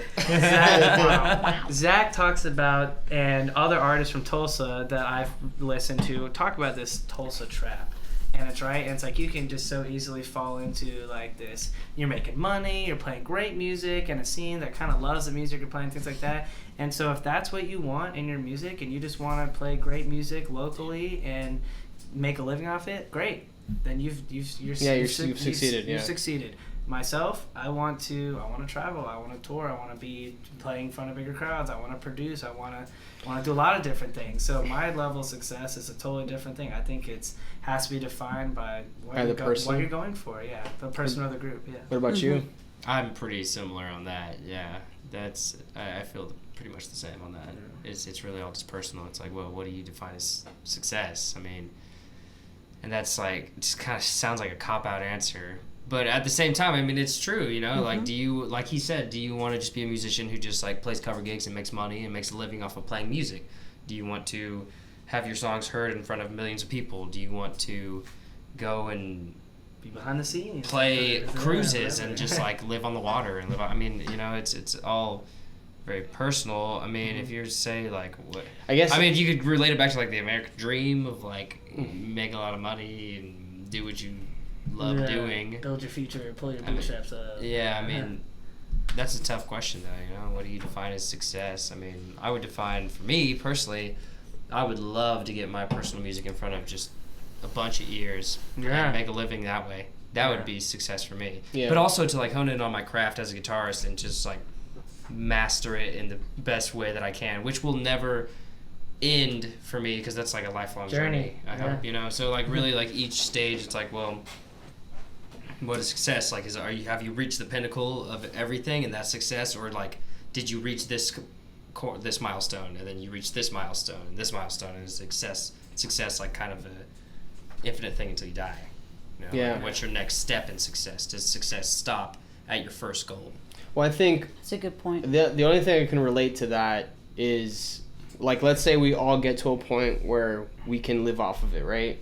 Zach talks about, and other artists from Tulsa that I've listened to talk about this Tulsa trap. and it's right, and it's like you can just so easily fall into like this. You're making money, you're playing great music, and a scene that kind of loves the music, you're playing things like that. And so if that's what you want in your music, and you just want to play great music locally and make a living off it, great. Then you've succeeded. You've succeeded. Myself, I want to travel. I want to tour. I want to be playing in front of bigger crowds. I want to produce. I want to do a lot of different things. So my level of success is a totally different thing. I think has to be defined by what you're going for. Yeah, the person or the group. Yeah. What about you? I'm pretty similar on that. Yeah, I feel pretty much the same on that. It's really all just personal. It's like, well, what do you define as success? I mean, and that's like just kind of sounds like a cop-out answer. But at the same time, I mean, it's true, you know? Like, like he said, do you want to just be a musician who just, like, plays cover gigs and makes money and makes a living off of playing music? Do you want to have your songs heard in front of millions of people? Do you want to go and be behind the scenes, play cruises and just, like, live on the water and I mean, you know, it's all very personal. I mean, if you're to say, like, what... I mean, if you could relate it back to, like, the American dream of, like, make a lot of money and do what you... love doing. Build your future, pull your bootstraps up. Yeah, I mean, that's a tough question, though, you know? What do you define as success? I mean, I would define, for me, personally, I would love to get my personal music in front of just a bunch of ears and make a living that way. That would be success for me. Yeah. But also to, like, hone in on my craft as a guitarist and just, like, master it in the best way that I can, which will never end for me because that's, like, a lifelong journey. I hope, you know? So, like, really, like, each stage, it's like, well... what is success? Like, have you reached the pinnacle of everything and that's success, or like, did you reach this milestone and then you reach this milestone and this milestone and success like kind of a infinite thing until you die. You know? Yeah. Like, what's your next step in success? Does success stop at your first goal? Well, I think that's a good point. The only thing I can relate to that is, like, let's say we all get to a point where we can live off of it, right?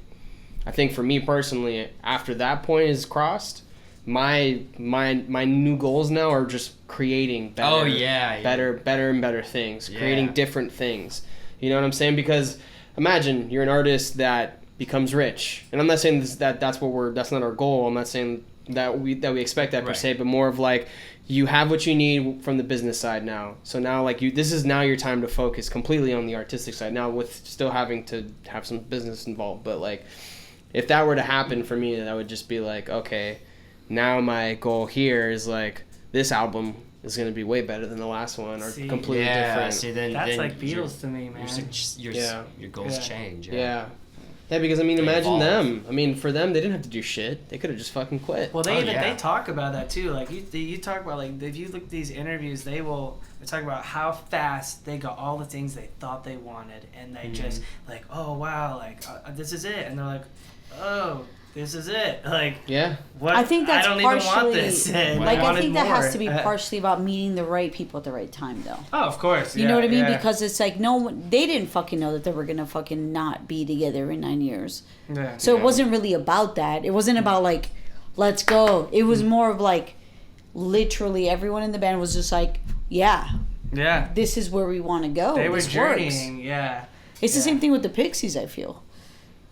I think for me personally, after that point is crossed, my new goals now are just creating better, better and better things, creating different things. You know what I'm saying? Because imagine you're an artist that becomes rich, and I'm not saying that's not our goal. I'm not saying that we expect that per se, but more of like you have what you need from the business side now. So now this is now your time to focus completely on the artistic side. Now with still having to have some business involved, but like. If that were to happen for me, that would just be like, okay, now my goal here is like this album is going to be way better than the last one or completely different. See, that's like Beatles to me, man. Your goals change. Yeah, because I mean, imagine them. I mean, for them, they didn't have to do shit. They could have just fucking quit. Well, they talk about that too. Like you talk about, like, if you look at these interviews, they talk about how fast they got all the things they thought they wanted, and they just like, oh wow, like this is it, and they're like, oh, this is it. Like, what? I think that's I don't partially, even want this. Like, I think that has to be partially about meeting the right people at the right time, though. Oh, of course. You know what I mean? Because it's like they didn't fucking know that they were gonna fucking not be together in 9 years. Yeah. So it wasn't really about that. It wasn't about like, let's go. It was more of like, literally everyone in the band was just like, yeah, this is where we want to go. They were journeying. Yeah. It's the same thing with the Pixies. I feel,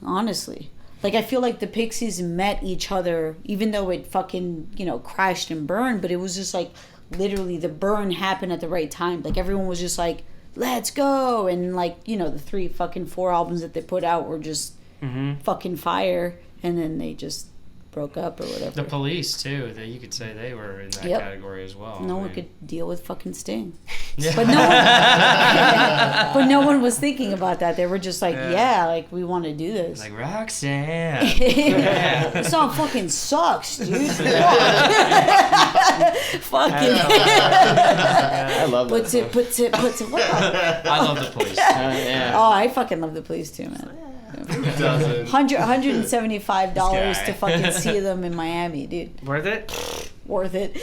honestly. Like, I feel like the Pixies met each other, even though it fucking, crashed and burned, but it was just like, literally, the burn happened at the right time. Like, everyone was just like, let's go. And, like, the 4 albums that they put out were just fucking fire. And then they just broke up or whatever. The Police, too. You could say they were in that category as well. No one could deal with fucking Sting. Yeah. But no one was thinking about that. They were just like, like, we want to do this. Like, Roxanne. This song fucking sucks, dude. Fucking. I love that. Puts it. I love the Police. Oh, I fucking love the Police too, man. Who doesn't? $175 to fucking see them in Miami, dude. Worth it? Worth it.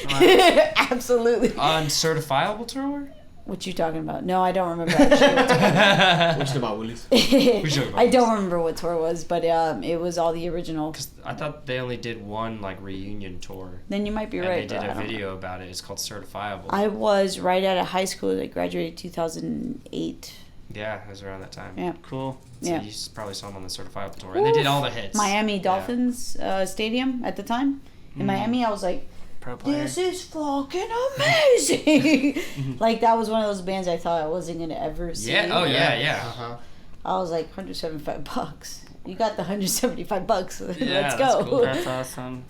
Absolutely. On Certifiable tour? What you talking about? No, I don't remember actually. What you about, Willis? I don't remember what tour it was, but it was all the original. Cause I thought they only did one like reunion tour. Then you might be right. And they did a video about it. It's called Certifiable. I was right out of high school. I graduated 2008. Yeah, it was around that time. Yeah. Cool. So Yeah. you probably saw them on the Certifiable tour, and they did all the hits. Miami Dolphins Stadium at the time. In Miami, I was like, Pro player. this is fucking amazing. Like, that was one of those bands I thought I wasn't going to ever see. Yeah. Oh yeah. Uh-huh. I was like, $175. You got the $175. Let's that's go. cool. That's awesome.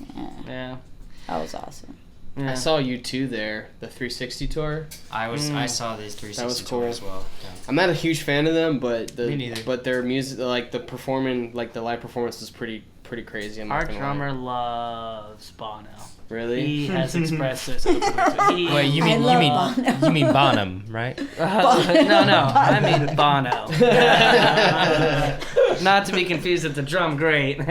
Yeah. That was awesome. Yeah. I saw you too there, the 360 tour. I saw these 360 That was tour cool. as well. Yeah. I'm not a huge fan of them, but Me neither. but their music, like the performing, like the live performance is pretty crazy. I'm not Our gonna lie. drummer loves Bono. Really? He has expressed this. He, Wait, you I mean love Bono. you mean Bonham, right? no, I mean Bono. Not to be confused with the drum great. So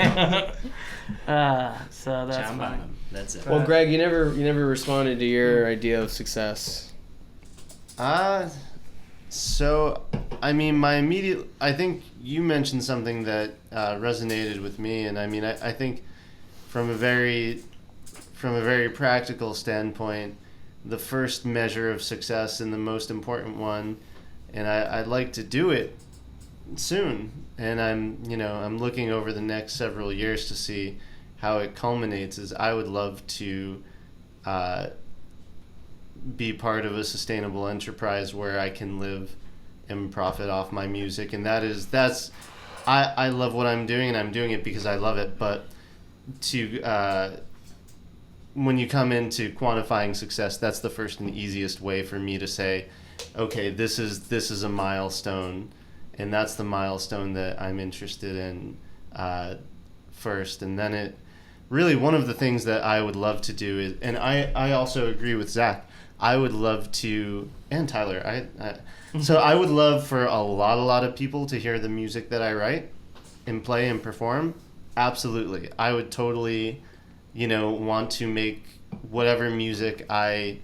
that's John funny. Bonham. That's it. Well, Greg, you never responded to your idea of success. So, I mean, I think you mentioned something that resonated with me, and I mean, I think from a very practical standpoint, the first measure of success and the most important one, and I'd like to do it soon, and I'm looking over the next several years to see how it culminates, is I would love to be part of a sustainable enterprise where I can live and profit off my music, and I love what I'm doing, and I'm doing it because I love it. But when you come into quantifying success, that's the first and easiest way for me to say, okay, this is a milestone, and that's the milestone that I'm interested in first, and then it really, one of the things that I would love to do is, and I also agree with Zach, I would love to, and Tyler, so I would love for a lot of people to hear the music that I write and play and perform. Absolutely. I would totally, want to make whatever music I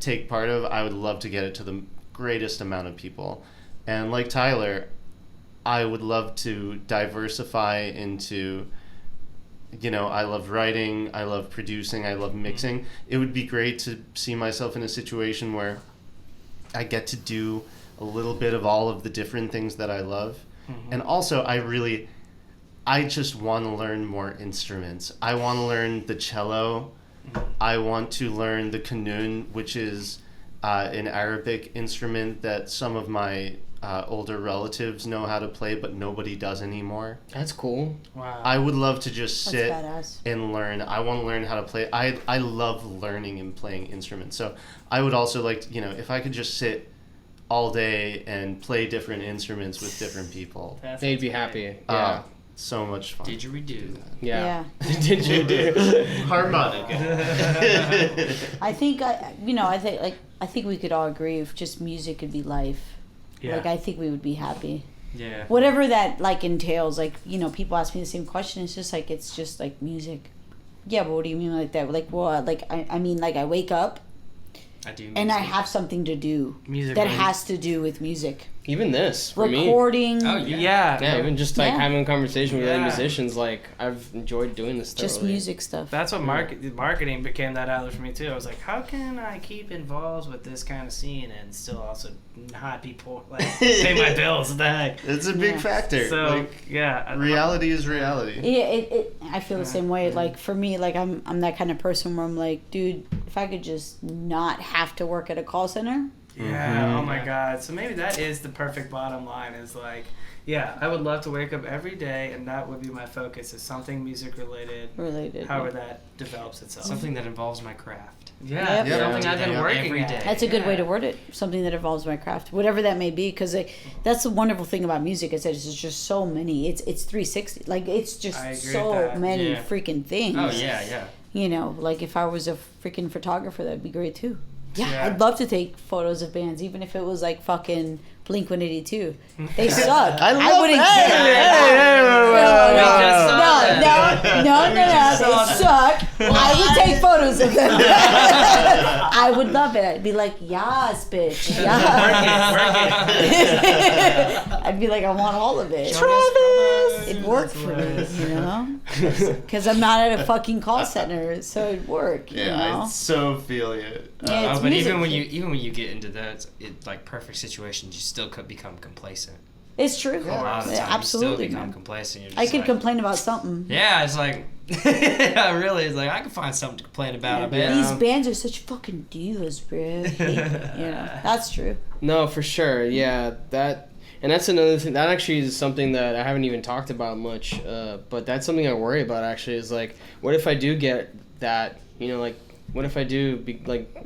take part of, I would love to get it to the greatest amount of people. And like Tyler, I would love to diversify into, I love writing, I love producing, I love mixing. It would be great to see myself in a situation where I get to do a little bit of all of the different things that I love. Mm-hmm. And also, I just want to learn more instruments. I want to learn the cello. Mm-hmm. I want to learn the qanun, which is an Arabic instrument that some of my older relatives know how to play, but nobody does anymore. That's cool. Wow. I would love to just sit badass. and learn. I want to learn how to play. I love learning and playing instruments. So I would also like to, if I could just sit all day and play different instruments with different people. They'd be happy. Yeah. So much fun. Didgeridoo. Yeah. Did you do? Harmonica. I think we could all agree if just music could be life. Yeah. Like, I think we would be happy. Yeah. Whatever that, entails. People ask me the same question. It's just like music. Yeah, but what do you mean like that? Like, what? Like, I mean, like, I wake up I do. and I have something to do Music that brings- has to do with music. Even this for me. Recording. Oh, Yeah. Yeah, even just like Yeah. having a conversation with other Yeah. musicians, like I've enjoyed doing this. Just thoroughly. music stuff. That's what marketing became that outlet for me too. I was like, how can I keep involved with this kind of scene and still also not be poor, pay my bills? What the heck? It's a big Yeah. factor. So yeah, Reality is reality. Yeah, I feel the same way. Like, for me, like, I'm that kind of person where I'm like, dude, if I could just not have to work at a call center. Yeah. Oh my God. So maybe that is the perfect bottom line. Is like, yeah, I would love to wake up every day, and that would be my focus. Is something music related. However that develops itself. Something that involves my craft. Yeah. Yep. Something I've been Yeah. working Every at. day. That's a good way Yeah. to word it. Something that involves my craft, whatever that may be. Because that's the wonderful thing about music. Is that it's just so many. It's 360. Like, it's just I agree so with that. many Yeah. freaking things. Oh yeah. Like, if I was a freaking photographer, that'd be great too. Yeah, Yeah. I'd love to take photos of bands, even if it was like fucking Blink-182. They suck. I love wouldn't that. care. We just saw No, they suck. I would take photos of them. I would love it. I'd be like, yes, bitch. Yes. I'd be like, I want all of it. Travis! It'd work for me, you know? Because I'm not at a fucking call center, so it'd work, you know? I so feel you. Yeah, it's But music. even when you get into that, like perfect situations, you still could become complacent. It's true. A lot of the time, Absolutely, you still become man. complacent. You're just I could like, complain about something. Yeah, it's like, yeah, really, it's like I can find something to complain about. I bet. These bands are such fucking divas, bro. I hate it, you know, that's true. No, for sure. Yeah, that's another thing. That actually is something that I haven't even talked about much. But that's something I worry about. Actually, is like, what if I do get that? You know, like, what if I do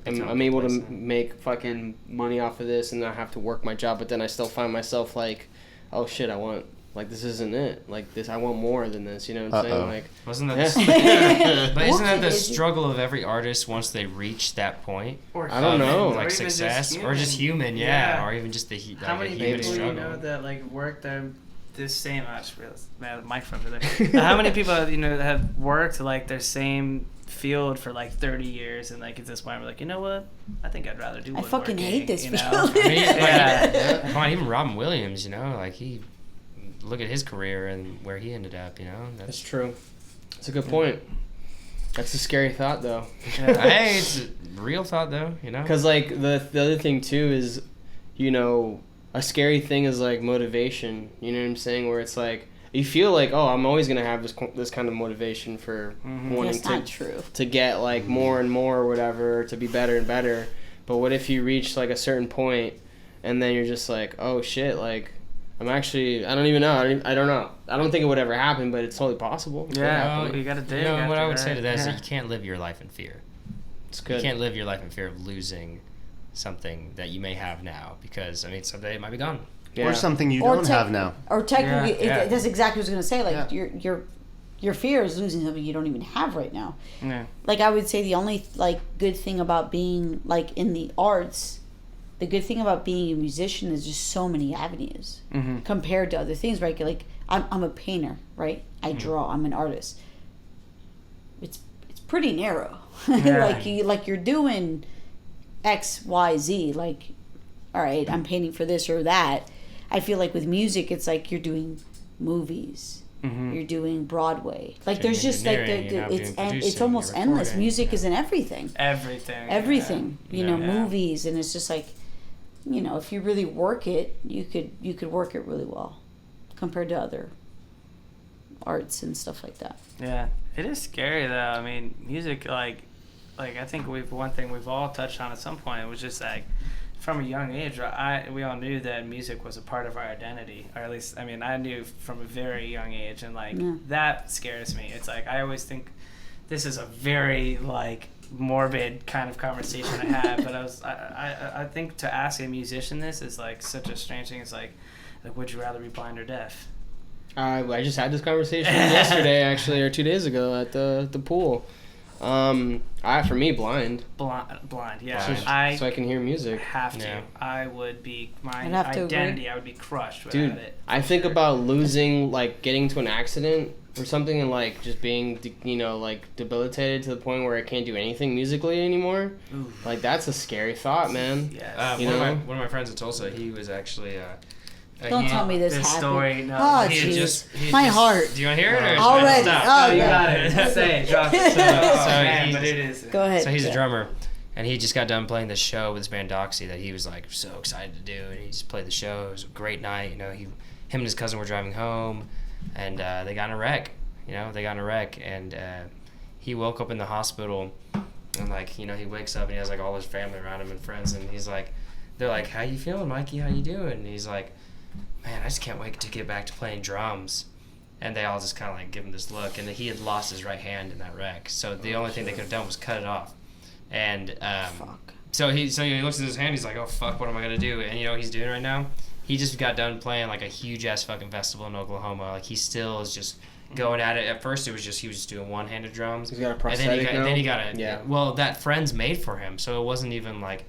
I'm able to make fucking money off of this, and I have to work my job, but then I still find myself like, oh shit, I want. Like, this isn't it. Like, this, I want more than this. You know what I'm saying? Like, Wasn't that? Yeah. But isn't that the struggle of every artist once they reach that point? Or I don't know. Like or even success, just or just human, yeah, or even just the How like many a human people struggle. you know that like work their this same? I just realized, man, the microphone over there. How many people you know that have worked like their same field for like 30 years and like at this point we're like, you know what? I think I'd rather do. I fucking woodworking, hate this you field. know? I mean, Yeah. Come on, even Robin Williams, you know, like he look at his career and where he ended up, you know. that's true. That's a good point. That's a scary thought, though. Hey, it's a real thought though, you know. Because like the other thing too is, you know, a scary thing is like motivation. You know what I'm saying? Where it's like you feel like, oh, I'm always gonna have this kind of motivation for wanting That's not true. to get like more and more or whatever, to be better and better. But what if you reach like a certain point and then you're just like, oh shit, like I'm actually, I don't even know. I don't know. I don't think it would ever happen, but it's totally possible. It could Yeah, happen. you gotta do. You know, it what I after would say to that is yeah. that you can't live your life in fear. It's You good. can't live your life in fear of losing something that you may have now, because I mean someday it might be gone. Yeah. Or something you Or don't have now. Or technically, Yeah. that's exactly what I was gonna say. Like Yeah. your fear is losing something you don't even have right now. Yeah. Like I would say, the only like good thing about being like in the arts, the good thing about being a musician is just so many avenues compared to other things, right? Like I'm a painter, right? I draw. I'm an artist. It's pretty narrow. Yeah. like you're doing X, Y, Z. Like, all right, I'm painting for this or that. I feel like with music, it's like you're doing movies. You're doing Broadway. Like there's just like engineering, you're now doing it's producing, almost you're endless. recording, Music yeah. is in everything. Everything. You know, Yeah. movies, and it's just like, you know, if you really work it, you could work it really well compared to other arts and stuff like that. Yeah, it is scary though. I mean, music, like I think one thing we've all touched on at some point. It was just like, from a young age, we all knew that music was a part of our identity, or at least, I mean, I knew from a very young age, and like that scares me. It's like I always think this is a very like morbid kind of conversation I had, but I think to ask a musician this is like such a strange thing. It's like would you rather be blind or deaf? I just had this conversation yesterday, actually, or 2 days ago at the pool. For me, blind. Blind, yeah. So I can hear music. Have to. Yeah. I would be my I'd have to identity. agree. I would be crushed without Dude, it. I think about losing, like, getting to an accident or something and, like, just being, you know, like, debilitated to the point where I can't do anything musically anymore. Oof. Like, that's a scary thought, man. Yes. You One know? of my friends in Tulsa, he was actually Don't tell me this This happened. story, no. Oh, He jeez. he My heart. Do you want to hear it? Or should Already. I stop? Oh, you yeah. got it. Say it. Drop it. So Man, he- but it is. Go ahead. So he's a Yeah. drummer, and he just got done playing this show with his band Doxy that he was like so excited to do, and he just played the show. It was a great night, you know. Him and his cousin were driving home, and they got in a wreck. You know, and he woke up in the hospital, and like, you know, he wakes up and he has like all his family around him and friends, and he's like, they're like, "How you feeling, Mikey? How you doing?" And he's like, "Man, I just can't wait to get back to playing drums." And they all just kind of like give him this look, and he had lost his right hand in that wreck, so the only thing they could have done was cut it off. And Fuck. so he looks at his hand, he's like, "Oh fuck, what am I gonna do?" And you know what he's doing right now? He just got done playing like a huge ass fucking festival in Oklahoma. Like he still is just going at it. At first he was just doing one-handed drums. He's got a And prosthetic then he got Yeah. well, that friends made for him, so it wasn't even like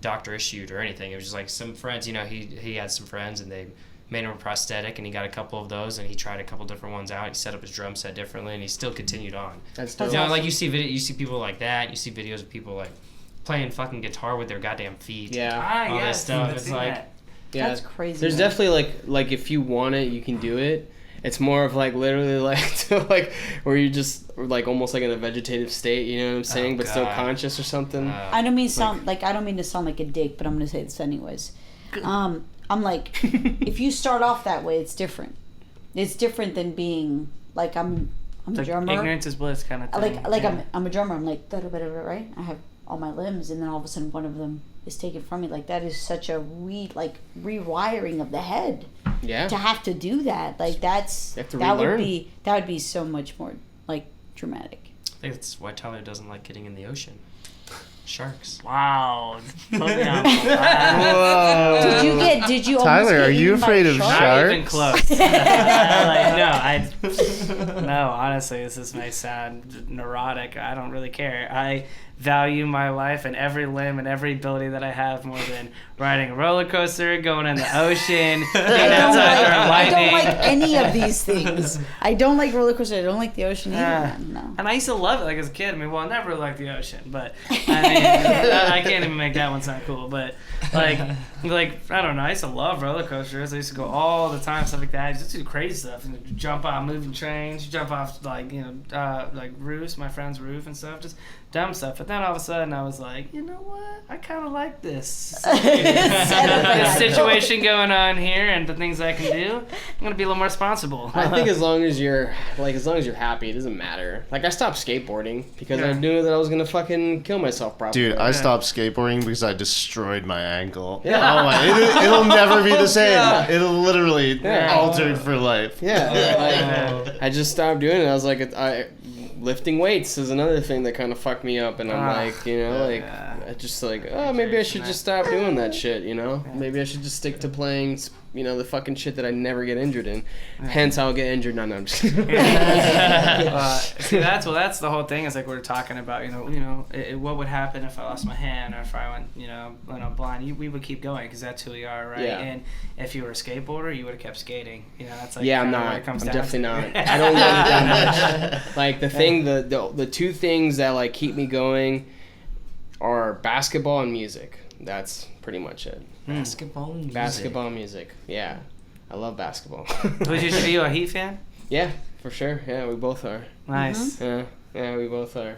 doctor issued or anything. It was just like some friends, you know, he had some friends and they made him a prosthetic, and he got a couple of those, and he tried a couple different ones out. He set up his drum set differently, and he still continued on. That's That's dope. You know, like you see people like that. You see videos of people like playing fucking guitar with their goddamn feet. Yeah. Ah, all yes. that stuff. I've It's seen like, that. Yeah, That's crazy. There's man. definitely like if you want it, you can do it. It's more of like literally like where you just like almost like in a vegetative state, you know what I'm saying, but still God. conscious or something. I don't mean sound like I don't mean to sound like a dick, but I'm gonna say this anyways. I'm like, if you start off that way, it's different. It's different than being like I'm a Like drummer. ignorance is bliss kind of thing. Like yeah. I'm a drummer. I'm like right. I have all my limbs, and then all of a sudden one of them is taken from me. Like that is such a rewiring of the head. Yeah. To have to do that, like that's You have to that would relearn. be so much more like dramatic. I think that's why Tyler doesn't like getting in the ocean. Sharks. Wow. Put me on Whoa. Did you? Tyler, almost get are you eaten by afraid a of shark? Not even Sharks? close. No, honestly, this may sound neurotic. I don't really care. I value my life and every limb and every ability that I have more than riding a roller coaster, going in the ocean, being outside during I lightning. don't like any of these things. I don't like roller coasters. I don't like the ocean either. Yeah. No. And I used to love it, like as a kid. I mean, well, I never liked the ocean, but I mean, I can't even make that one sound cool. But like I don't know. I used to love roller coasters. I used to go all the time, stuff like that. I used to do crazy stuff. You know, jump off moving trains, jump off like like roofs, my friend's roof and stuff, just dumb stuff. But then all of a sudden, I was like, you know what? I kind of like this. This situation going on here and the things I can do. I'm gonna be a little more responsible. I think as long as you're happy, it doesn't matter. Like I stopped skateboarding because I Yeah. knew that I was gonna fucking kill myself probably. Dude, I stopped skateboarding because I destroyed my ankle. Yeah. Oh my, it'll never be the same. Yeah. It'll literally Yeah. altered for life. Yeah, like, I just stopped doing it. I was like, lifting weights is another thing that kind of fucked me up, and I'm like, I just like, oh, maybe I should just stop doing that shit, you know? Maybe I should just stick to playing, the fucking shit that I never get injured in. Hence, I'll get injured. No, I'm just kidding. See, that's the whole thing. Is like we're talking about, what would happen if I lost my hand or if I went, blind. We would keep going because that's who we are, right? Yeah. And if you were a skateboarder, you would have kept skating. That's like Yeah, I'm kinda not. what it comes I'm down definitely to. not. I don't like that much. Like the two things that like keep me going are basketball and music. That's pretty much it. Basketball and music. Basketball and music. Yeah, I love basketball. Are you a Heat fan? Yeah, for sure. Yeah, we both are. Nice. Yeah, we both are.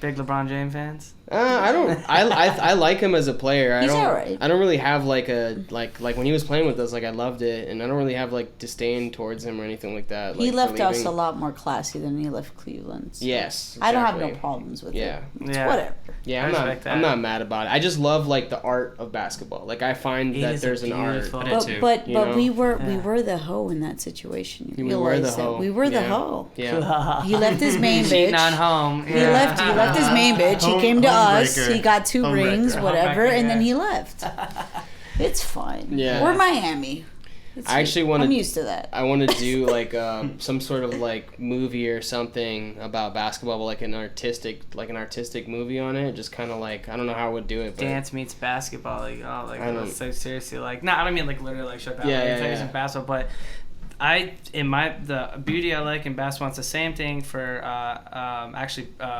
Big LeBron James fans. I don't. I like him as a player. He's I don't. alright. I don't really have like a like when he was playing with us. Like I loved it, and I don't really have like disdain towards him or anything like that. He like, left for us leaving. a lot more classy than he left Cleveland. So Yes, I don't have no exactly. problems with Yeah. it. It's Yeah. whatever. Yeah, I I'm respect that. I'm not mad about it. I just love like the art of basketball. Like I find It that is there's an art. beautiful. I did But too. but You know? but we were Yeah. the hoe in that situation. You We were realize the that hoe. we were the Yeah. hoe. Yeah. He left his main Cheating bitch. on home. He left his main bitch. He came to us. Homebreaker. He got 2 rings, Homebreaker. whatever, Homebreaker, and then yeah. he left. It's fine. Yeah. We're Miami. I actually wanna- I'm used to that. I want to do like some sort of like movie or something about basketball, but like an artistic movie on it. Just kind of like I don't know how I would do it. But Dance meets basketball, I don't- so seriously, like, no, I don't mean like literally like shut down, Yeah, like, yeah, things yeah. in basketball, but the beauty I like in basketball, it's the same thing for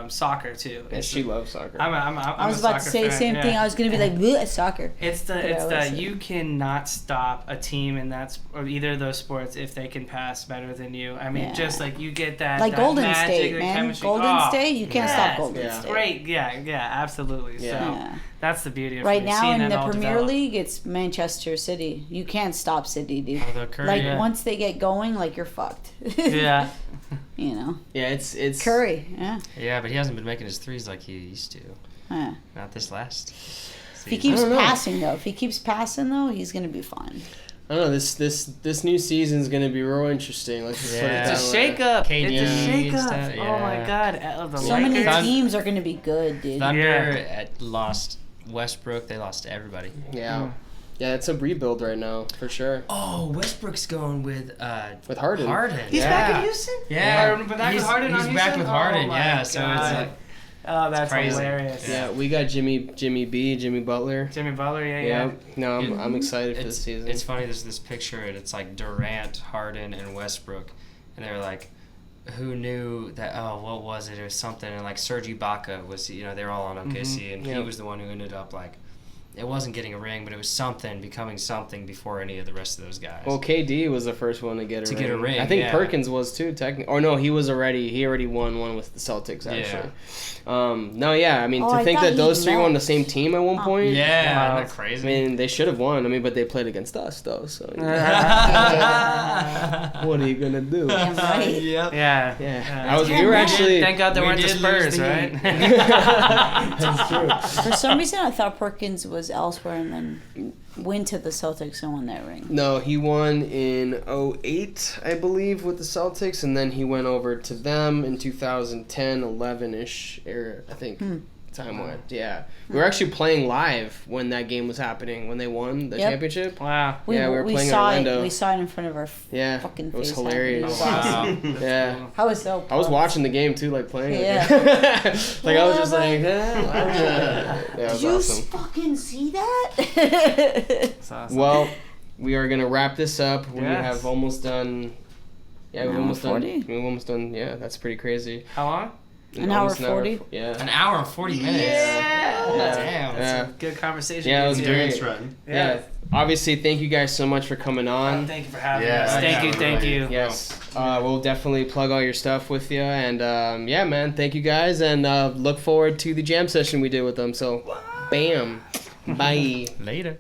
soccer too. Yeah, she loves soccer. I was about to say the same thing. I was gonna be like, bleh, soccer. It's But I the wasn't. you cannot stop a team in or either of those sports if they can pass better than you. I mean, Yeah. just like you get that Like that Golden magic, State, the man. chemistry. Golden Oh, State, you can't yes. stop Golden Yeah. State. Great, yeah, absolutely. Yeah. So Yeah. that's the beauty of Right it, now seeing in it the all Premier develop. League, it's Manchester City. You can't stop City, dude. Although Curry, Like yeah. once they get going, like you're fucked. Yeah. You know, Yeah, it's Curry. Yeah. yeah, but he hasn't been making his threes like he used to. Yeah. Not this last. If he season. keeps I don't know. passing though, he's gonna be fine. I don't know. This new season's gonna be real interesting. Let's just put it Yeah. that It's a way. shake up. KD It's a shake up. stuff, Oh my yeah. god. The So many Lakers. teams are gonna be good, dude. Thunder lost Westbrook. They lost to everybody. Yeah, yeah. It's a rebuild right now for sure. Oh, Westbrook's going with Harden. He's Yeah. back in Houston? Yeah, Or back he's, with Harden he's on back Houston? with Harden. Oh my Yeah, so it's God. like Oh, that's crazy. hilarious. Yeah, we got Jimmy Butler. Jimmy Butler, yeah. Yeah. No, I'm excited for this it's, season. it's funny. There's this picture, and it's like Durant, Harden, and Westbrook, and they're like, who knew that? Oh, what was it? It was something, and like Serge Ibaka was, they were all on OKC, and he Yeah. was the one who ended up like it wasn't getting a ring, but it was something, becoming something before any of the rest of those guys. Well, KD was the first one to get a ring. I think yeah. Perkins was too, technically. Or no, he already won one with the Celtics, actually. No, yeah, I mean, to think that those three were on the same team at one point. Yeah, isn't that crazy? I mean, they should have won. I mean, but they played against us, though, so. You know. What are you going to do? Damn right. Yeah. Yeah. We were actually. Thank God they weren't the Spurs, right? That's true. For some reason, I thought Perkins was elsewhere and then went to the Celtics and won that ring. No, he won in 2008, I believe, with the Celtics, and then he went over to them in 2010, 11-ish era, I think. Time went. Yeah. We were actually playing live when that game was happening, when they won the championship. Wow. We were playing in Orlando. We saw it in front of our fucking face. It was hilarious. Wow. Yeah. I was so I was watching the game too, like playing. Yeah. Like I was just like, yeah, it was Did you awesome. fucking see that? That's awesome. Well, we are gonna wrap this up. We Yes. have almost done. Yeah, we've An almost hour done. 40? We've almost done. Yeah, that's pretty crazy. How long? An hour Almost 40? Yeah. An hour and 40 minutes. Yeah. Damn. Yeah. Good conversation. Yeah, it was Endurance great. run. Yeah. Obviously, thank you guys so much for coming on. Thank you for having Yeah, us. Thank you. Yes. We'll definitely plug all your stuff with you. And yeah, man, thank you guys. And look forward to the jam session we did with them. So, bam. Bye. Later.